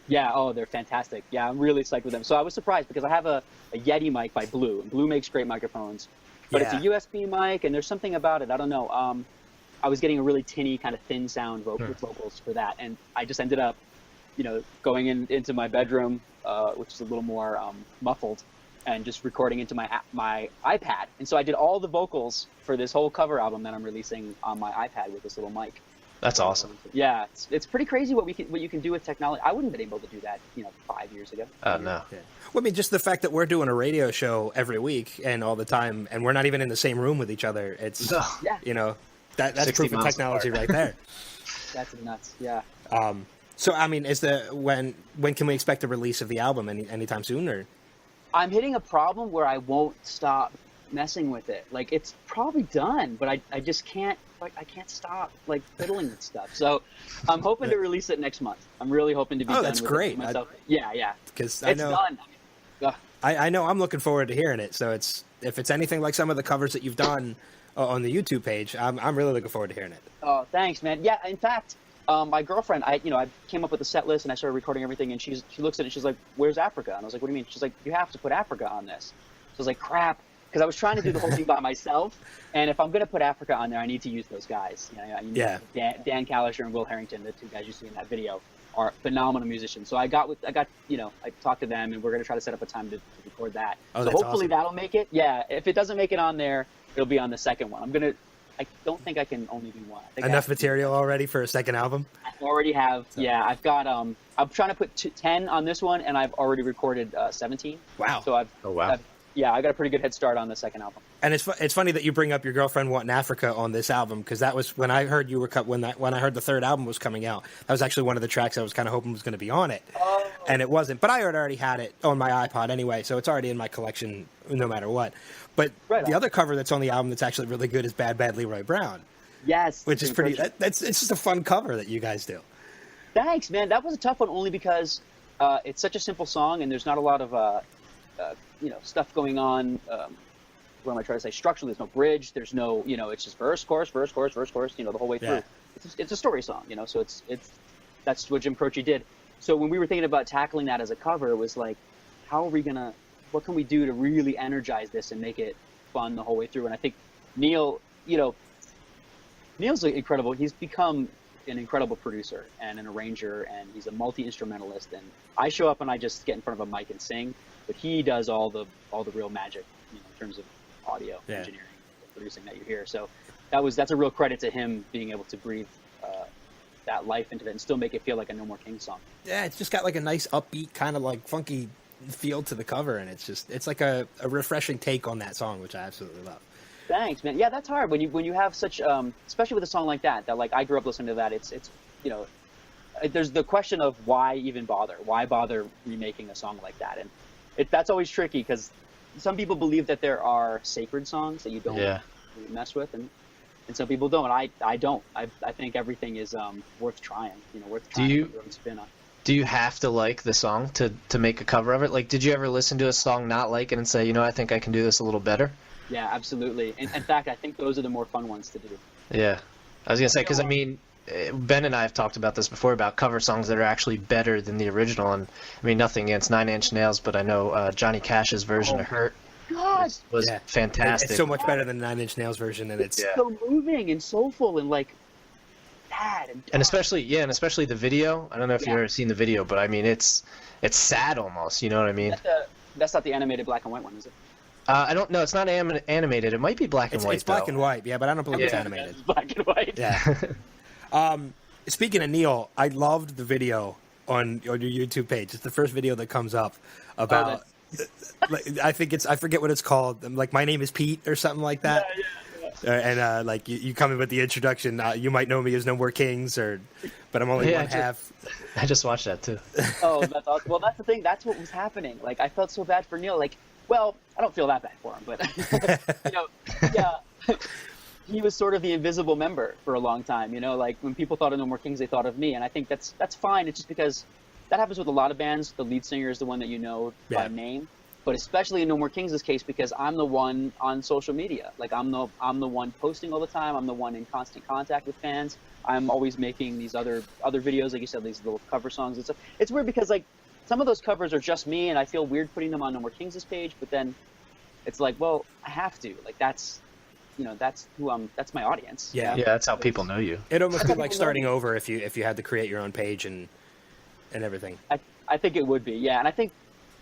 Speaker 2: Yeah, oh, they're fantastic. Yeah, I'm really psyched with them. So I was surprised because I have a Yeti mic by Blue, and Blue makes great microphones, but it's a USB mic, and there's something about it. I don't know. I was getting a really tinny, kind of thin sound with vocals for that, and I just ended up, going into my bedroom, which is a little more muffled, and just recording into my iPad. And so I did all the vocals for this whole cover album that I'm releasing on my iPad with this little mic.
Speaker 3: That's awesome.
Speaker 2: Yeah, it's pretty crazy what you can do with technology. I wouldn't have been able to do that, 5 years ago.
Speaker 3: Oh no.
Speaker 1: Yeah. Well, I mean, just the fact that we're doing a radio show every week and all the time, and we're not even in the same room with each other. It's that's proof of technology right there.
Speaker 2: That's nuts. Yeah.
Speaker 1: So I mean, when can we expect a release of the album? Anytime soon, or?
Speaker 2: I'm hitting a problem where I won't stop messing with it. Like, it's probably done, but I just can't. I can't stop fiddling with stuff. So I'm hoping to release it next month. I'm really hoping to be done
Speaker 1: that's
Speaker 2: with
Speaker 1: great.
Speaker 2: it myself. Yeah.
Speaker 1: Because
Speaker 2: it's done.
Speaker 1: I know I'm looking forward to hearing it. So if it's anything like some of the covers that you've done on the YouTube page, I'm really looking forward to hearing it.
Speaker 2: Oh, thanks, man. Yeah, in fact, my girlfriend, I came up with a set list and I started recording everything, and she looks at it and she's like, "Where's Africa?" And I was like, "What do you mean?" She's like, "You have to put Africa on this." So I was like, "Crap." Because I was trying to do the whole thing by myself, and if I'm going to put Africa on there, I need to use those guys. Dan Callisher and Will Harrington, the two guys you see in that video, are phenomenal musicians. So I talked to them, and we're going to try to set up a time to record that.
Speaker 1: Oh,
Speaker 2: so hopefully
Speaker 1: awesome.
Speaker 2: that'll make it. Yeah, if it doesn't make it on there, it'll be on the second one. I don't think I can only do one.
Speaker 1: Enough material already for a second album?
Speaker 2: I already have. So. Yeah, I've got. I'm trying to put 10 on this one, and I've already recorded 17.
Speaker 1: Wow.
Speaker 2: So yeah, I got a pretty good head start on the second album.
Speaker 1: And it's funny that you bring up your girlfriend wanting Africa on this album, because that was when I heard when I heard the third album was coming out. That was actually one of the tracks I was kind of hoping was going to be on it, and it wasn't. But I had already had it on my iPod anyway, so it's already in my collection no matter what. But the other cover that's on the album that's actually really good is Bad Leroy Brown.
Speaker 2: Yes,
Speaker 1: which is pretty. It's just a fun cover that you guys do.
Speaker 2: Thanks, man. That was a tough one only because it's such a simple song, and there's not a lot of stuff going on. What am I trying to say? Structurally, there's no bridge. There's no, it's just verse, chorus, verse, chorus, verse, chorus. The whole way through. It's a story song, So it's that's what Jim Croce did. So when we were thinking about tackling that as a cover, it was like, what can we do to really energize this and make it fun the whole way through? And I think Neil, Neil's incredible. He's become an incredible producer and an arranger, and he's a multi-instrumentalist. And I show up and I just get in front of a mic and sing, but he does all the real magic, in terms of audio engineering, producing that you hear. So that's a real credit to him being able to breathe that life into it and still make it feel like a No More Kings song.
Speaker 1: Yeah, it's just got like a nice upbeat kind of like funky feel to the cover, and it's like a refreshing take on that song, which I absolutely love.
Speaker 2: Thanks, man. Yeah, that's hard when you have such, especially with a song like that like I grew up listening to that. It's there's the question of why even bother? Why bother remaking a song like that? And that's always tricky because some people believe that there are sacred songs that you don't mess with, and some people don't. I don't. I think everything is worth trying. Worth trying to put your own spin on.
Speaker 3: Do you have to like the song to make a cover of it? Like, did you ever listen to a song, not like it, and say, I think I can do this a little better?
Speaker 2: Yeah, absolutely. In fact, I think those are the more fun ones to do.
Speaker 3: Yeah. I was going to say, because, Ben and I have talked about this before, about cover songs that are actually better than the original. And, nothing against Nine Inch Nails, but I know Johnny Cash's version of Hurt was fantastic.
Speaker 1: It's so much better than Nine Inch Nails version, and it's
Speaker 2: so moving and soulful and, sad. And
Speaker 3: especially the video. I don't know if you've ever seen the video, but, it's sad almost, you know what I mean?
Speaker 2: That's not the animated black and white one, is it?
Speaker 3: I don't know. It's not animated. It might be black and white.
Speaker 1: It's black and white, but I don't believe it's animated.
Speaker 2: It's black and white.
Speaker 1: Yeah. Speaking of Neil, I loved the video on your YouTube page. It's the first video that comes up about. I forget what it's called. Like, my name is Pete or something like that. And you come in with the introduction. You might know me as No More Kings, but I'm only one half.
Speaker 3: I just watched that too.
Speaker 2: Oh, that's awesome. Well, that's the thing. That's what was happening. I felt so bad for Neil. Well, I don't feel that bad for him, but he was sort of the invisible member for a long time. When people thought of No More Kings, they thought of me, and I think that's fine. It's just because that happens with a lot of bands. The lead singer is the one that you know by name, but especially in No More Kings' case, because I'm the one on social media. I'm the one posting all the time. I'm the one in constant contact with fans. I'm always making these other videos, like you said, these little cover songs and stuff. It's weird because some of those covers are just me, and I feel weird putting them on No More Kings' page, but then it's well, I have to. That's that's my audience.
Speaker 1: Yeah.
Speaker 3: Yeah, that's how people know you.
Speaker 1: It almost be like starting over if you had to create your own page and everything.
Speaker 2: I think it would be, yeah. And I think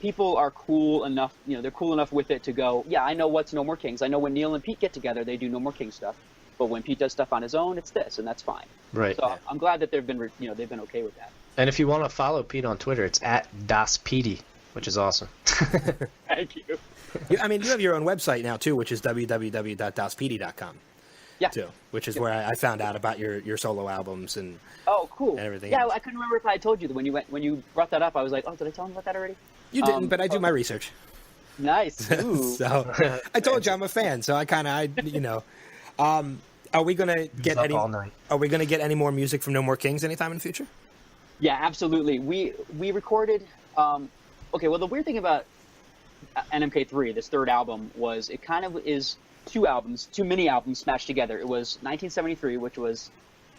Speaker 2: people are cool enough, they're cool enough with it to go, yeah, I know what's No More Kings. I know when Neil and Pete get together, they do No More King stuff. But when Pete does stuff on his own, it's this, and that's fine.
Speaker 3: Right.
Speaker 2: So I'm glad that they've been okay with that.
Speaker 3: And if you want to follow Pete on Twitter, it's @DasPetey, which is awesome.
Speaker 2: Thank you.
Speaker 1: You have your own website now too, which is www.daspetey.com.
Speaker 2: Yeah.
Speaker 1: Too, which is where I found out about your solo albums and
Speaker 2: cool.
Speaker 1: and everything.
Speaker 2: Yeah,
Speaker 1: else.
Speaker 2: I couldn't remember if I had told you that when you brought that up. I was like, oh, did I tell him about that already?
Speaker 1: You didn't, but I do my research.
Speaker 2: Nice. Ooh.
Speaker 1: So I told you I'm a fan. So are we gonna get any? Are we gonna get any more music from No More Kings anytime in the future?
Speaker 2: Yeah, absolutely. We recorded. Okay, well, the weird thing about NMK3, this third album, was it kind of is two mini albums smashed together. It was 1973, which was,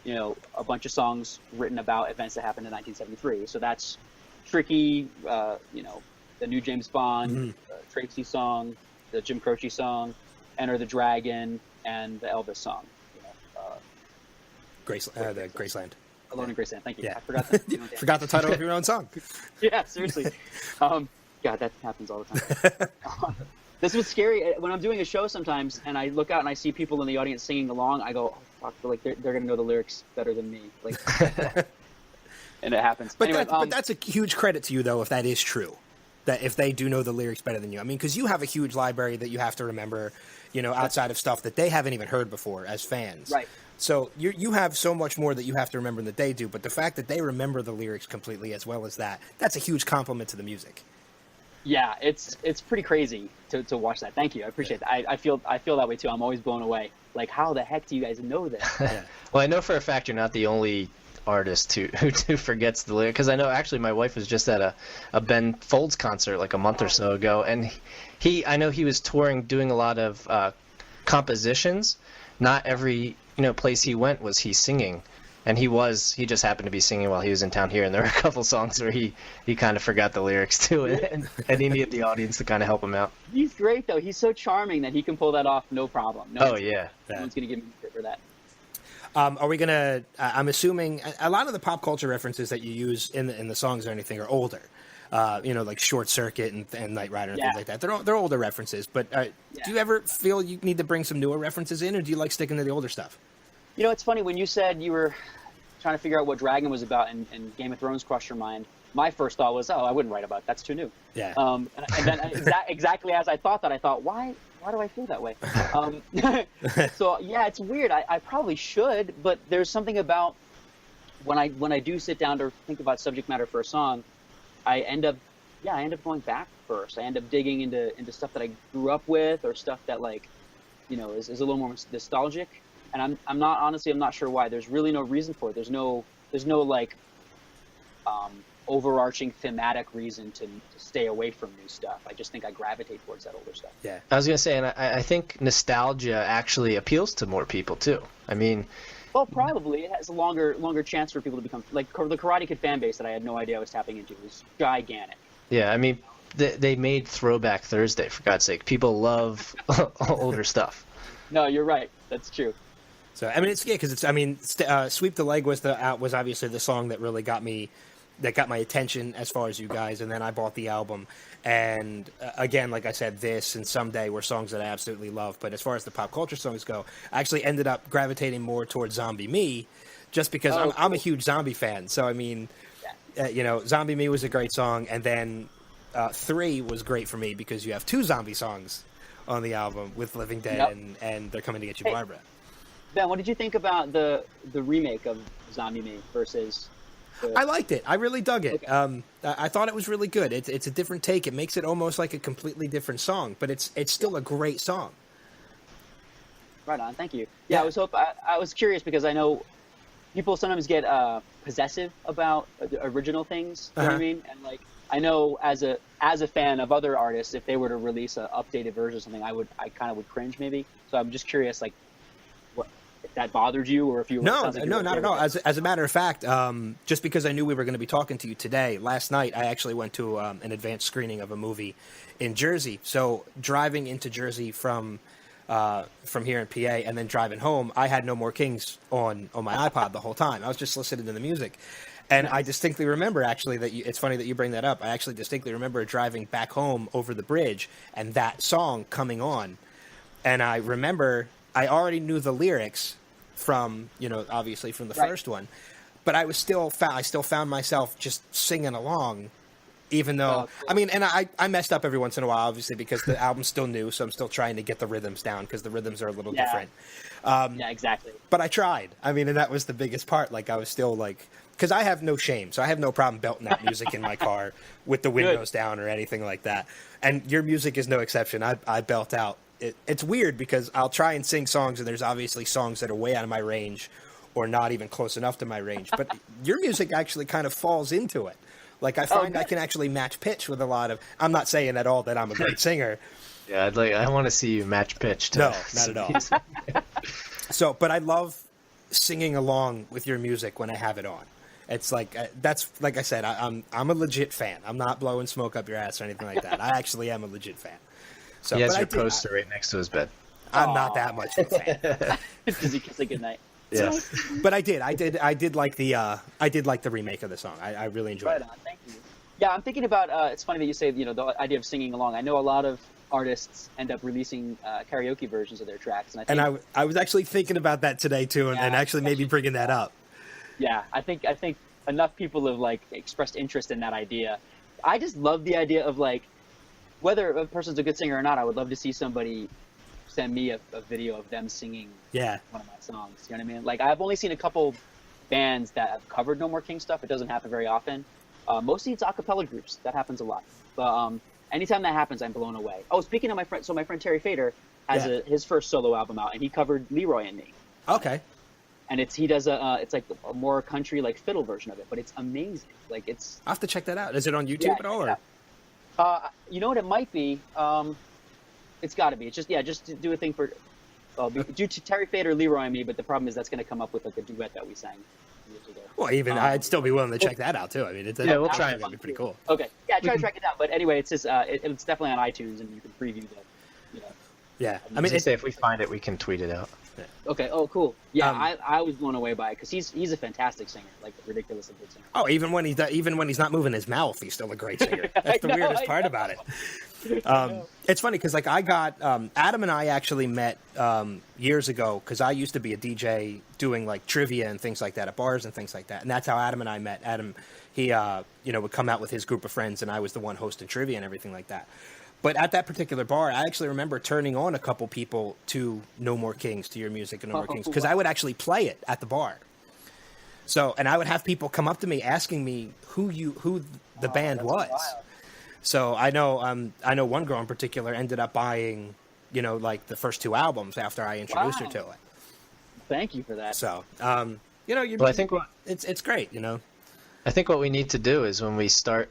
Speaker 2: a bunch of songs written about events that happened in 1973. So that's Tricky, the new James Bond, Tracy song, the Jim Croce song, Enter the Dragon, and the Elvis song.
Speaker 1: The Graceland.
Speaker 2: Alone in Graceland. Thank you.
Speaker 1: Yeah.
Speaker 2: I forgot that.
Speaker 1: Forgot the title of your own song.
Speaker 2: Yeah, seriously. God, that happens all the time. This was scary. When I'm doing a show sometimes and I look out and I see people in the audience singing along, I go, oh, fuck, they're going to know the lyrics better than me. And it happens.
Speaker 1: But,
Speaker 2: anyway,
Speaker 1: but that's a huge credit to you, though, if that is true. that if they do know the lyrics better than you. I mean, because you have a huge library that you have to remember, outside of stuff that they haven't even heard before as fans.
Speaker 2: Right.
Speaker 1: So you have so much more that you have to remember than they do, but the fact that they remember the lyrics completely as well as that's a huge compliment to the music.
Speaker 2: Yeah, it's pretty crazy to watch that. Thank you. I appreciate that. I feel that way too. I'm always blown away. Like, how the heck do you guys know this?
Speaker 1: Yeah.
Speaker 3: Well, I know for a fact you're not the only artist who forgets the lyric, because I know actually my wife was just at a Ben Folds concert like a month or so ago, and I know he was touring doing a lot of compositions. Not every place he went was he singing, and he just happened to be singing while he was in town here, and there were a couple songs where he kind of forgot the lyrics to it, and he needed the audience to kind of help him out.
Speaker 2: He's great though. He's so charming that he can pull that off no problem. No one's gonna give me credit for that.
Speaker 1: Are we gonna? I'm assuming a lot of the pop culture references that you use in the songs or anything are older. Like Short Circuit and Knight Rider and things like that. They're older references. But do you ever feel you need to bring some newer references in, or do you like sticking to the older stuff?
Speaker 2: It's funny when you said you were trying to figure out what Dragon was about and Game of Thrones crossed your mind. My first thought was, I wouldn't write about it. That's too new.
Speaker 1: Yeah.
Speaker 2: And then exactly as I thought that, I thought, why do I feel that way? So yeah, it's weird. I probably should, but there's something about when I do sit down to think about subject matter for a song, I end up going back first. I end up digging into stuff that I grew up with, or stuff that is a little more nostalgic. And I'm not sure why. There's really no reason for it. There's no overarching thematic reason to stay away from new stuff. I just think I gravitate towards that older stuff.
Speaker 1: Yeah.
Speaker 3: I was gonna say, and I think nostalgia actually appeals to more people too. I mean,
Speaker 2: well, probably it has a longer chance for people to become like the Karate Kid fan base that I had no idea I was tapping into. It was gigantic.
Speaker 3: Yeah, I mean, they made Throwback Thursday, for God's sake. People love older stuff.
Speaker 2: No, you're right. That's true.
Speaker 1: So I mean, because Sweep the Leg was obviously the song that really got my attention as far as you guys, and then I bought the album. And again, like I said, this and Someday were songs that I absolutely love. But as far as the pop culture songs go, I actually ended up gravitating more towards Zombie Me, just because I'm a huge Zombie fan. So I mean, Zombie Me was a great song, and then 3 was great for me because you have 2 zombie songs on the album with Living Dead and They're Coming to Get You, Barbara.
Speaker 2: Ben, what did you think about the remake of Zombie Me versus?
Speaker 1: I liked it. I really dug it.
Speaker 2: Okay.
Speaker 1: I thought it was really good. It's a different take. It makes it almost like a completely different song, but it's still a great song.
Speaker 2: Right on. Thank you. Yeah, I was curious because I know people sometimes get possessive about original things. You know what I mean? And I know as a fan of other artists, if they were to release an updated version of something, I kind of would cringe maybe. So I'm just curious, if that bothered you, or if you
Speaker 1: no, not at all. As a matter of fact, just because I knew we were going to be talking to you today, last night I actually went to an advanced screening of a movie in Jersey. So driving into Jersey from here in PA and then driving home, I had No More Kings on my iPod the whole time. I was just listening to the music. And I distinctly remember, actually, it's funny that you bring that up. I actually distinctly remember driving back home over the bridge and that song coming on. And I remember I already knew the lyrics from, obviously from the first one. But I still found myself just singing along, even though, cool. And I messed up every once in a while, obviously, because the album's still new, so I'm still trying to get the rhythms down, because the rhythms are a little different.
Speaker 2: Yeah, exactly.
Speaker 1: But I tried. And that was the biggest part. I was still because I have no shame, so I have no problem belting out music in my car with the windows down or anything like that. And your music is no exception. I belt out. It's weird because I'll try and sing songs, and there's obviously songs that are way out of my range or not even close enough to my range. But your music actually kind of falls into it. I find I can actually match pitch with a lot of... I'm not saying at all that I'm a great singer.
Speaker 3: Yeah, I want to see you match pitch.
Speaker 1: No, not at all. But I love singing along with your music when I have it on. It's that's like I said, I'm a legit fan. I'm not blowing smoke up your ass or anything like that. I actually am a legit fan. So,
Speaker 3: he has your poster right next to his bed.
Speaker 1: I'm not that much of a fan.
Speaker 2: Does he kiss a goodnight?
Speaker 3: Yeah.
Speaker 1: But I did like the remake of the song. I really enjoyed it.
Speaker 2: Right on, thank you. Yeah, I'm thinking about. It's funny that you say the idea of singing along. I know a lot of artists end up releasing karaoke versions of their tracks, and
Speaker 1: I was actually thinking about that today too, and actually maybe bringing that up.
Speaker 2: Yeah, I think enough people have expressed interest in that idea. I just love the idea of like, whether a person's a good singer or not, I would love to see somebody send me a video of them singing one of my songs. You know what I mean? Like, I've only seen a couple bands that have covered No More King stuff. It doesn't happen very often. Mostly it's a cappella groups. That happens a lot. But anytime that happens, I'm blown away. Oh, speaking of my friend, so my friend Terry Fader has his first solo album out, and he covered Leroy and Me.
Speaker 1: Okay.
Speaker 2: And he does it's like a more country like fiddle version of it, but it's amazing. Like, it's.
Speaker 1: I'll have to check that out. Is it on YouTube at all? Or?
Speaker 2: You know what it might be? It's got to be. It's just do a thing for. Do Terry Fader, Leroy, and Me, but the problem is that's going to come up with like a duet that we sang years ago.
Speaker 1: Well, even I'd still be willing to check that out too. I mean,
Speaker 3: we'll try it.
Speaker 1: It'd be pretty cool.
Speaker 2: Okay, try to track it down. But anyway, it's just it's definitely on iTunes, and you can preview the.
Speaker 1: Yeah,
Speaker 3: I mean, if we find it, we can tweet it out.
Speaker 1: Yeah.
Speaker 2: Okay. Oh, cool. Yeah, I was blown away by it because he's a fantastic singer, like a ridiculously good singer.
Speaker 1: Oh, even when he's not moving his mouth, he's still a great singer. That's the weirdest part about it. It's funny because like I got Adam and I actually met years ago because I used to be a DJ doing like trivia and things like that at bars and things like that, and that's how Adam and I met. Adam, he would come out with his group of friends, and I was the one hosting trivia and everything like that. But at that particular bar, I actually remember turning on a couple people to No More Kings, to your music and No More Kings, because I would actually play it at the bar. So, and I would have people come up to me asking me who the band was. Wild. So I know one girl in particular ended up buying, like the first 2 albums after I introduced her to it.
Speaker 2: Thank you for that.
Speaker 1: So,
Speaker 3: I think
Speaker 1: it's great,
Speaker 3: I think what we need to do is when we start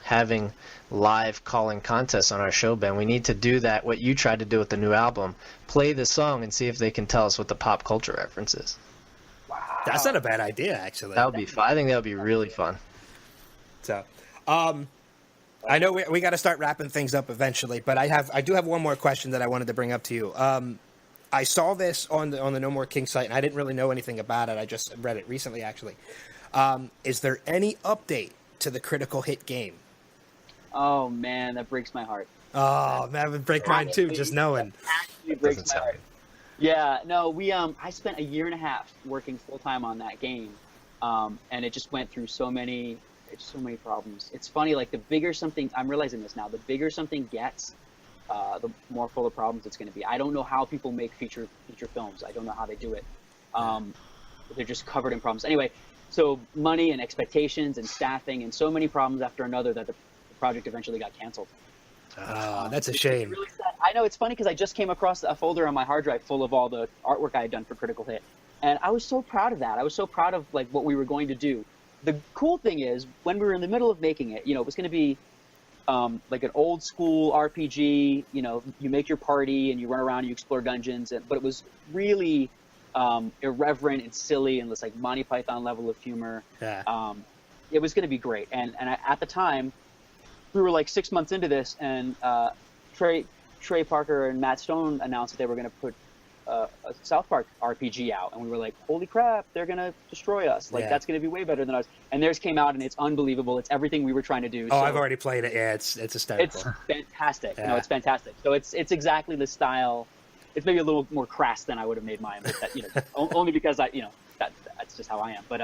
Speaker 3: having live calling contests on our show, Ben, we need to do that, what you tried to do with the new album, play the song and see if they can tell us what the pop culture reference is.
Speaker 2: Wow.
Speaker 1: That's not a bad idea, actually.
Speaker 3: That would be fun. I think that would be really fun.
Speaker 1: So, I know we got to start wrapping things up eventually, but I do have one more question that I wanted to bring up to you. I saw this on the No More King site, and I didn't really know anything about it. I just read it recently, actually. Is there any update to the Critical Hit game?
Speaker 2: Oh man, that breaks my heart.
Speaker 1: Oh, that would break mine too, just knowing.
Speaker 2: It breaks my heart. Yeah, no, I spent a year and a half working full time on that game, and it just went through so many problems. It's funny, like the bigger something, I'm realizing this now, the bigger something gets, the more full of problems it's going to be. I don't know how people make feature films. I don't know how they do it. They're just covered in problems. Anyway, so money and expectations and staffing and so many problems after another that the project eventually got canceled.
Speaker 1: That's a shame.
Speaker 2: Really sad. I know, it's funny because I just came across a folder on my hard drive full of all the artwork I had done for Critical Hit, and I was so proud of that. I was so proud of like what we were going to do. The cool thing is, when we were in the middle of making it, it was going to be like an old school RPG. You make your party and you run around and you explore dungeons, but it was really irreverent and silly and this like Monty Python level of humor.
Speaker 1: Yeah.
Speaker 2: It was going to be great, and at the time, we were like 6 months into this, and Trey Parker and Matt Stone announced that they were going to put a South Park RPG out, and we were like, holy crap, they're going to destroy us. Like, that's going to be way better than us. And theirs came out, and it's unbelievable. It's everything we were trying to do.
Speaker 1: Oh, so I've already played it. Yeah, it's hysterical.
Speaker 2: It's fantastic. Yeah. No, it's fantastic. So it's exactly the style. It's maybe a little more crass than I would have made mine, but that, only because that's just how I am. But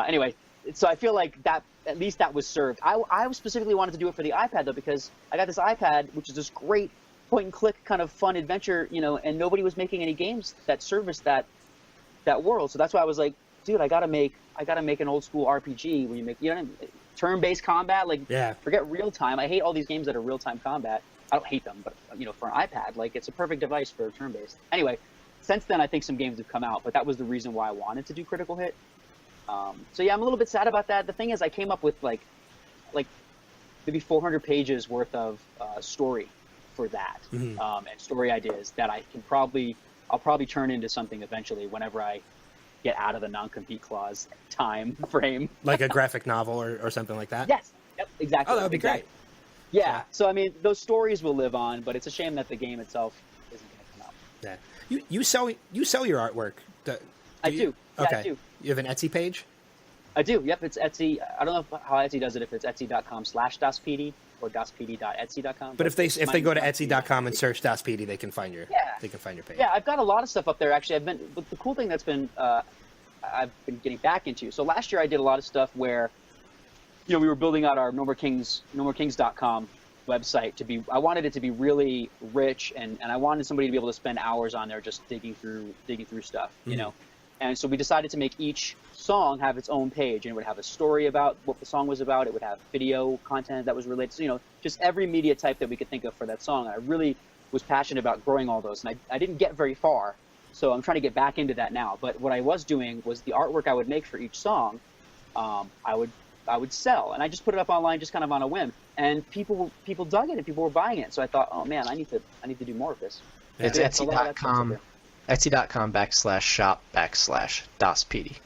Speaker 2: anyway, so I feel like that, at least that was served. I specifically wanted to do it for the iPad though, because I got this iPad, which is this great point and click kind of fun adventure, and nobody was making any games that serviced that world. So that's why I was like, dude, I gotta make an old school RPG where you make turn-based combat. Like, forget real time. I hate all these games that are real time combat. I don't hate them, but for an iPad, like, it's a perfect device for turn-based. Anyway, since then I think some games have come out, but that was the reason why I wanted to do Critical Hit. So yeah, I'm a little bit sad about that. The thing is, I came up with like maybe 400 pages worth of story for that, and story ideas that I'll probably turn into something eventually whenever I get out of the non-compete clause time frame.
Speaker 1: Like a graphic novel or something like that?
Speaker 2: Yes. Yep, exactly.
Speaker 1: Oh, that would be great.
Speaker 2: Yeah. So I mean, those stories will live on, but it's a shame that the game itself isn't going to come out.
Speaker 1: Yeah. You sell your artwork.
Speaker 2: I do. Yeah,
Speaker 1: okay.
Speaker 2: I do.
Speaker 1: You have an Etsy page?
Speaker 2: I do. Yep. It's Etsy. I don't know how Etsy does it. If it's etsy.com/daspd or daspd.etsy.com.
Speaker 1: But if they go to etsy.com and search daspd, they can find your page.
Speaker 2: Yeah, I've got a lot of stuff up there actually. But the cool thing that's been I've been getting back into. So last year I did a lot of stuff where we were building out our nomorkings.com website to be. I wanted it to be really rich, and I wanted somebody to be able to spend hours on there just digging through stuff, you know. And so we decided to make each song have its own page, and it would have a story about what the song was about. It would have video content that was related to, just every media type that we could think of for that song. And I really was passionate about growing all those, and I didn't get very far, so I'm trying to get back into that now. But what I was doing was the artwork I would make for each song, I would sell, and I just put it up online just kind of on a whim, and people dug it and people were buying it. So I thought, oh man, I need to do more of this.
Speaker 3: It's Etsy.com. Etsy.com/shop/DasPD.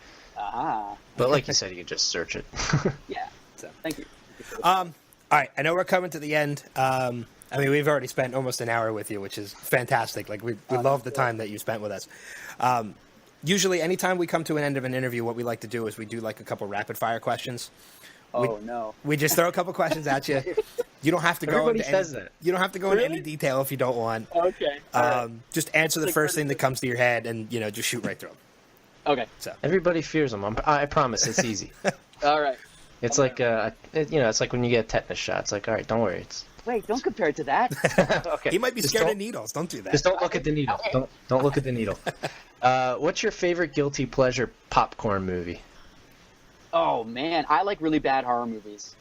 Speaker 3: But like you said, you can just search it.
Speaker 2: Yeah. So thank you.
Speaker 1: All right, I know we're coming to the end. We've already spent almost an hour with you, which is fantastic. Like we love the time that you spent with us. Usually, anytime we come to an end of an interview, what we like to do is we do like a couple rapid fire questions.
Speaker 2: No.
Speaker 1: We just throw a couple questions at you. You don't have to go into You don't have to go into any detail if you don't want.
Speaker 2: Okay.
Speaker 1: Just answer the first thing that comes to your head, and just shoot right through them.
Speaker 2: Okay.
Speaker 1: So
Speaker 3: everybody fears them. I promise, it's easy.
Speaker 2: All right.
Speaker 3: It's like it's like when you get a tetanus shot. It's like, all right, don't worry.
Speaker 2: Wait, don't compare it to that.
Speaker 3: Okay.
Speaker 1: He might be scared of needles. Don't do that.
Speaker 3: Just don't look at the needle. Okay. Don't look at the needle. What's your favorite guilty pleasure popcorn movie?
Speaker 2: Oh man, I like really bad horror movies.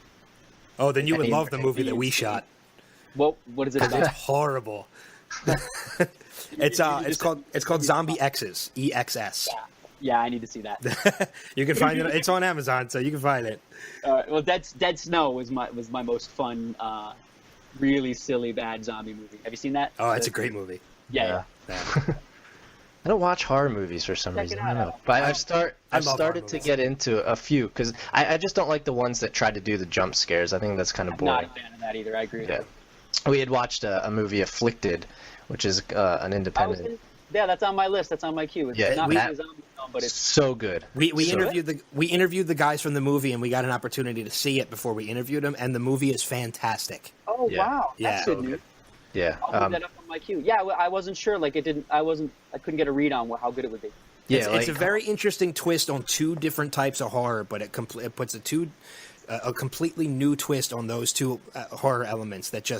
Speaker 1: Oh, then you would love the movie that we shot.
Speaker 2: What is it about?
Speaker 1: It's horrible. It's called Zombie X's, EXS.
Speaker 2: Yeah, I need to see that.
Speaker 1: You can find it. It's on Amazon, so you can find it.
Speaker 2: Well, Dead Snow was my most fun, really silly bad zombie movie. Have you seen that?
Speaker 1: Oh, it's a great movie.
Speaker 2: Yeah.
Speaker 3: I don't watch horror movies for some reason. I don't know. But I've started to get into a few because I just don't like the ones that try to do the jump scares. I think that's kind of boring.
Speaker 2: I'm not a fan of that either. I agree with you.
Speaker 3: We had watched a movie, Afflicted, which is an independent.
Speaker 2: That's on my list. That's on my queue. It's not a zombie film, but it's
Speaker 3: so good.
Speaker 1: We interviewed the guys from the movie, and we got an opportunity to see it before we interviewed them, and the movie is fantastic.
Speaker 2: Oh wow, that's good news.
Speaker 3: Yeah,
Speaker 2: I'll put that up on my queue. Yeah, I wasn't sure. Like I couldn't get a read on how good it would be.
Speaker 1: Yeah, it's a very interesting twist on two different types of horror, but it puts a completely new twist on those two horror elements that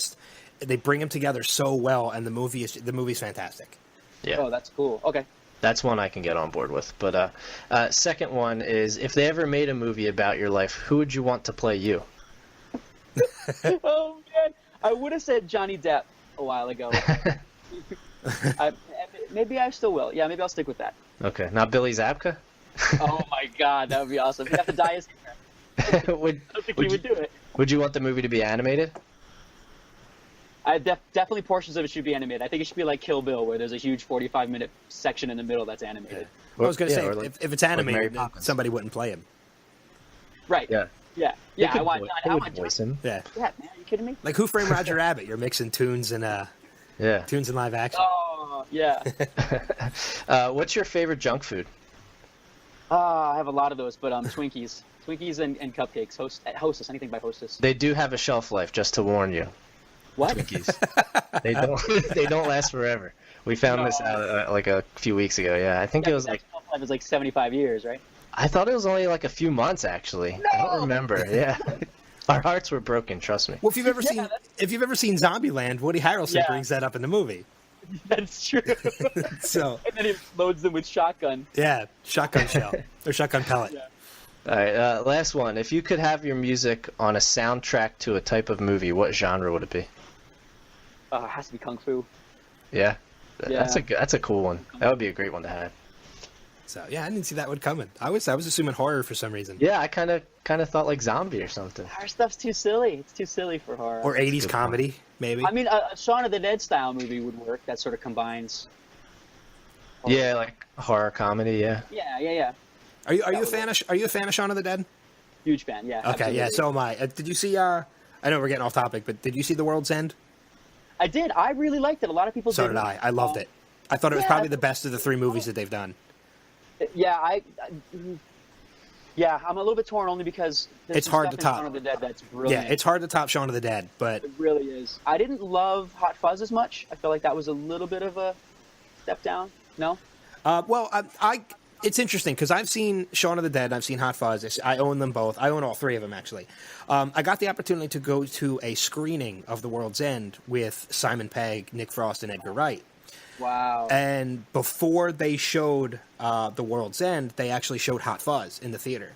Speaker 1: they bring them together so well, and the movie's fantastic.
Speaker 3: Yeah.
Speaker 2: Oh, that's cool. Okay.
Speaker 3: That's one I can get on board with. But second one is, if they ever made a movie about your life, who would you want to play you?
Speaker 2: Oh man, I would have said Johnny Depp a while ago. Maybe I still will. Yeah, maybe I'll stick with that.
Speaker 3: Okay, not Billy Zabka?
Speaker 2: Oh my God, that would be awesome. He'd have to dye his hair. I don't think he would do it.
Speaker 3: Would you want the movie to be animated?
Speaker 2: Definitely portions of it should be animated. I think it should be like Kill Bill, where there's a huge 45-minute section in the middle that's animated.
Speaker 1: I was going to say, if it's animated, then somebody wouldn't play him.
Speaker 2: Right.
Speaker 3: Yeah.
Speaker 2: I want
Speaker 3: voice him.
Speaker 1: Yeah.
Speaker 2: Yeah, man, are you kidding me?
Speaker 1: Like Who Framed Roger Rabbit? You're mixing tunes and tunes and live action.
Speaker 2: Oh yeah.
Speaker 3: What's your favorite junk food?
Speaker 2: I have a lot of those, but Twinkies and cupcakes. Hostess, anything by Hostess.
Speaker 3: They do have a shelf life, just to warn you.
Speaker 2: What?
Speaker 3: Twinkies. They don't last forever. We found this out like a few weeks ago. Yeah, I think it was like.
Speaker 2: It was like 75 years, right?
Speaker 3: I thought it was only like a few months, actually. No! I don't remember. Yeah, our hearts were broken. Trust me.
Speaker 1: Well, if you've ever seen Zombieland, Woody Harrelson brings that up in the movie.
Speaker 2: That's true.
Speaker 1: So.
Speaker 2: And then he loads them with shotgun.
Speaker 1: Yeah, shotgun shell or shotgun pellet.
Speaker 2: Yeah.
Speaker 3: All right, last one. If you could have your music on a soundtrack to a type of movie, what genre would it be?
Speaker 2: It has to be Kung Fu.
Speaker 3: Yeah. That's a cool one. That would be a great one to have.
Speaker 1: So yeah, I didn't see that one coming. I was assuming horror for some reason.
Speaker 3: Yeah, I kind of thought like zombie or something.
Speaker 2: Horror stuff's too silly. It's too silly for horror.
Speaker 1: Or 80s comedy, maybe.
Speaker 2: I mean, a Shaun of the Dead style movie would work. That sort of combines.
Speaker 3: Yeah, like horror comedy. Yeah.
Speaker 2: Yeah.
Speaker 1: Are you a fan of Shaun of the Dead?
Speaker 2: Huge fan. Yeah.
Speaker 1: Okay.
Speaker 2: Absolutely.
Speaker 1: Yeah. So am I. Did you see? I know we're getting off topic, but did you see The World's End?
Speaker 2: I did. I really liked it. A lot of people.
Speaker 1: So did I. I loved it. I thought it was probably the best of the three movies that they've done.
Speaker 2: Yeah, I'm a little bit torn only because
Speaker 1: it's hard to top.
Speaker 2: Shaun of the Dead, that's brilliant.
Speaker 1: Yeah, it's hard to top Shaun of the Dead, but
Speaker 2: it really is. I didn't love Hot Fuzz as much. I feel like that was a little bit of a step down. No.
Speaker 1: Well, it's interesting because I've seen Shaun of the Dead and I've seen Hot Fuzz. I own them both. I own all three of them, actually. I got the opportunity to go to a screening of The World's End with Simon Pegg, Nick Frost, and Edgar Wright.
Speaker 2: Wow.
Speaker 1: And before they showed The World's End, they actually showed Hot Fuzz in the theater.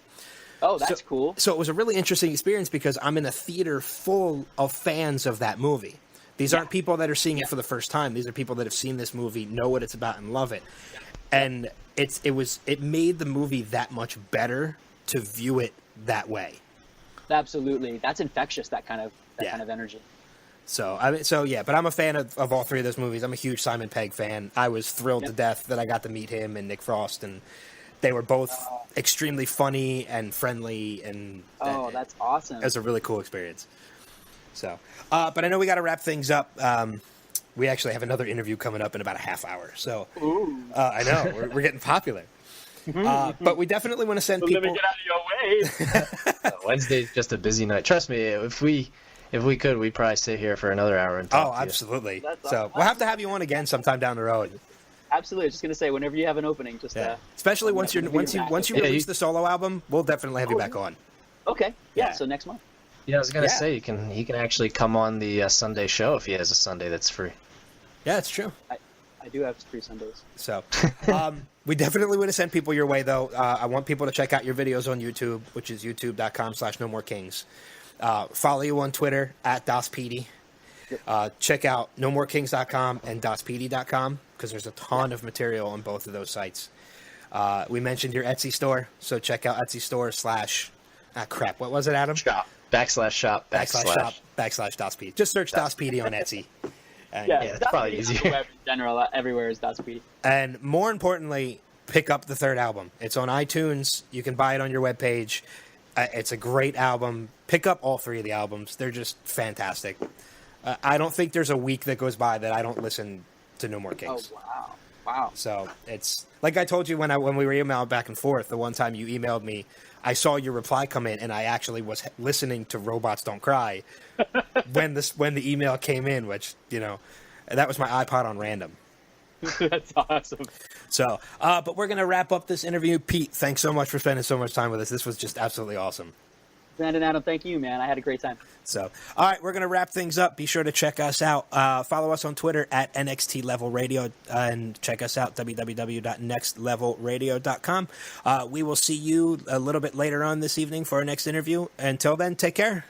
Speaker 2: Oh, that's cool.
Speaker 1: So it was a really interesting experience because I'm in a theater full of fans of that movie. These aren't people that are seeing it for the first time. These are people that have seen this movie, know what it's about, and love it. Yeah. And it made the movie that much better to view it that way.
Speaker 2: Absolutely. That's infectious, that kind of energy.
Speaker 1: So but I'm a fan of all three of those movies. I'm a huge Simon Pegg fan. I was thrilled to death that I got to meet him and Nick Frost, and they were both extremely funny and friendly, and
Speaker 2: that's awesome.
Speaker 1: It was a really cool experience. So, but I know we got to wrap things up. We actually have another interview coming up in about a half hour. So, I know we're getting popular. But we definitely want to send people.
Speaker 2: Let me get out of your way.
Speaker 3: Wednesday's just a busy night. Trust me, if we could, we'd probably sit here for another hour and talk.
Speaker 1: Oh, absolutely. So we'll have to have you on again sometime down the road.
Speaker 2: Absolutely. I was just gonna say, whenever you have an opening, just
Speaker 1: especially once you release the solo album, we'll definitely have you back on.
Speaker 2: Okay. Yeah. So next month.
Speaker 3: Yeah, I was gonna say he can actually come on the Sunday show if he has a Sunday that's free.
Speaker 1: Yeah, it's true.
Speaker 2: I do have free Sundays.
Speaker 1: So, we definitely want to send people your way, though. I want people to check out your videos on YouTube, which is youtube.com/NoMoreKings. Follow you on Twitter @DasPD. Check out NoMoreKings.com and DasPD.com because there's a ton of material on both of those sites. We mentioned your Etsy store, so check out Etsy store / what was it, Adam?
Speaker 3: Shop
Speaker 1: /DasPD. Just search DasPD on Etsy. And,
Speaker 3: it's probably easier.
Speaker 2: Web in general, everywhere is DasPD.
Speaker 1: And more importantly, pick up the third album. It's on iTunes. You can buy it on your webpage. It's a great album. Pick up all three of the albums. They're just fantastic. I don't think there's a week that goes by that I don't listen to No More Kings.
Speaker 2: Oh, wow.
Speaker 1: So it's like I told you when we were emailing back and forth, the one time you emailed me, I saw your reply come in, and I actually was listening to Robots Don't Cry when the email came in, which, that was my iPod on random.
Speaker 2: That's awesome.
Speaker 1: So, but we're going to wrap up this interview. Pete, thanks so much for spending so much time with us. This was just absolutely awesome.
Speaker 2: Brandon, Adam, thank you, man. I had a great time.
Speaker 1: So, all right, we're going to wrap things up. Be sure to check us out. Follow us on Twitter @NXT Level Radio and check us out, www.nextlevelradio.com. We will see you a little bit later on this evening for our next interview. Until then, take care.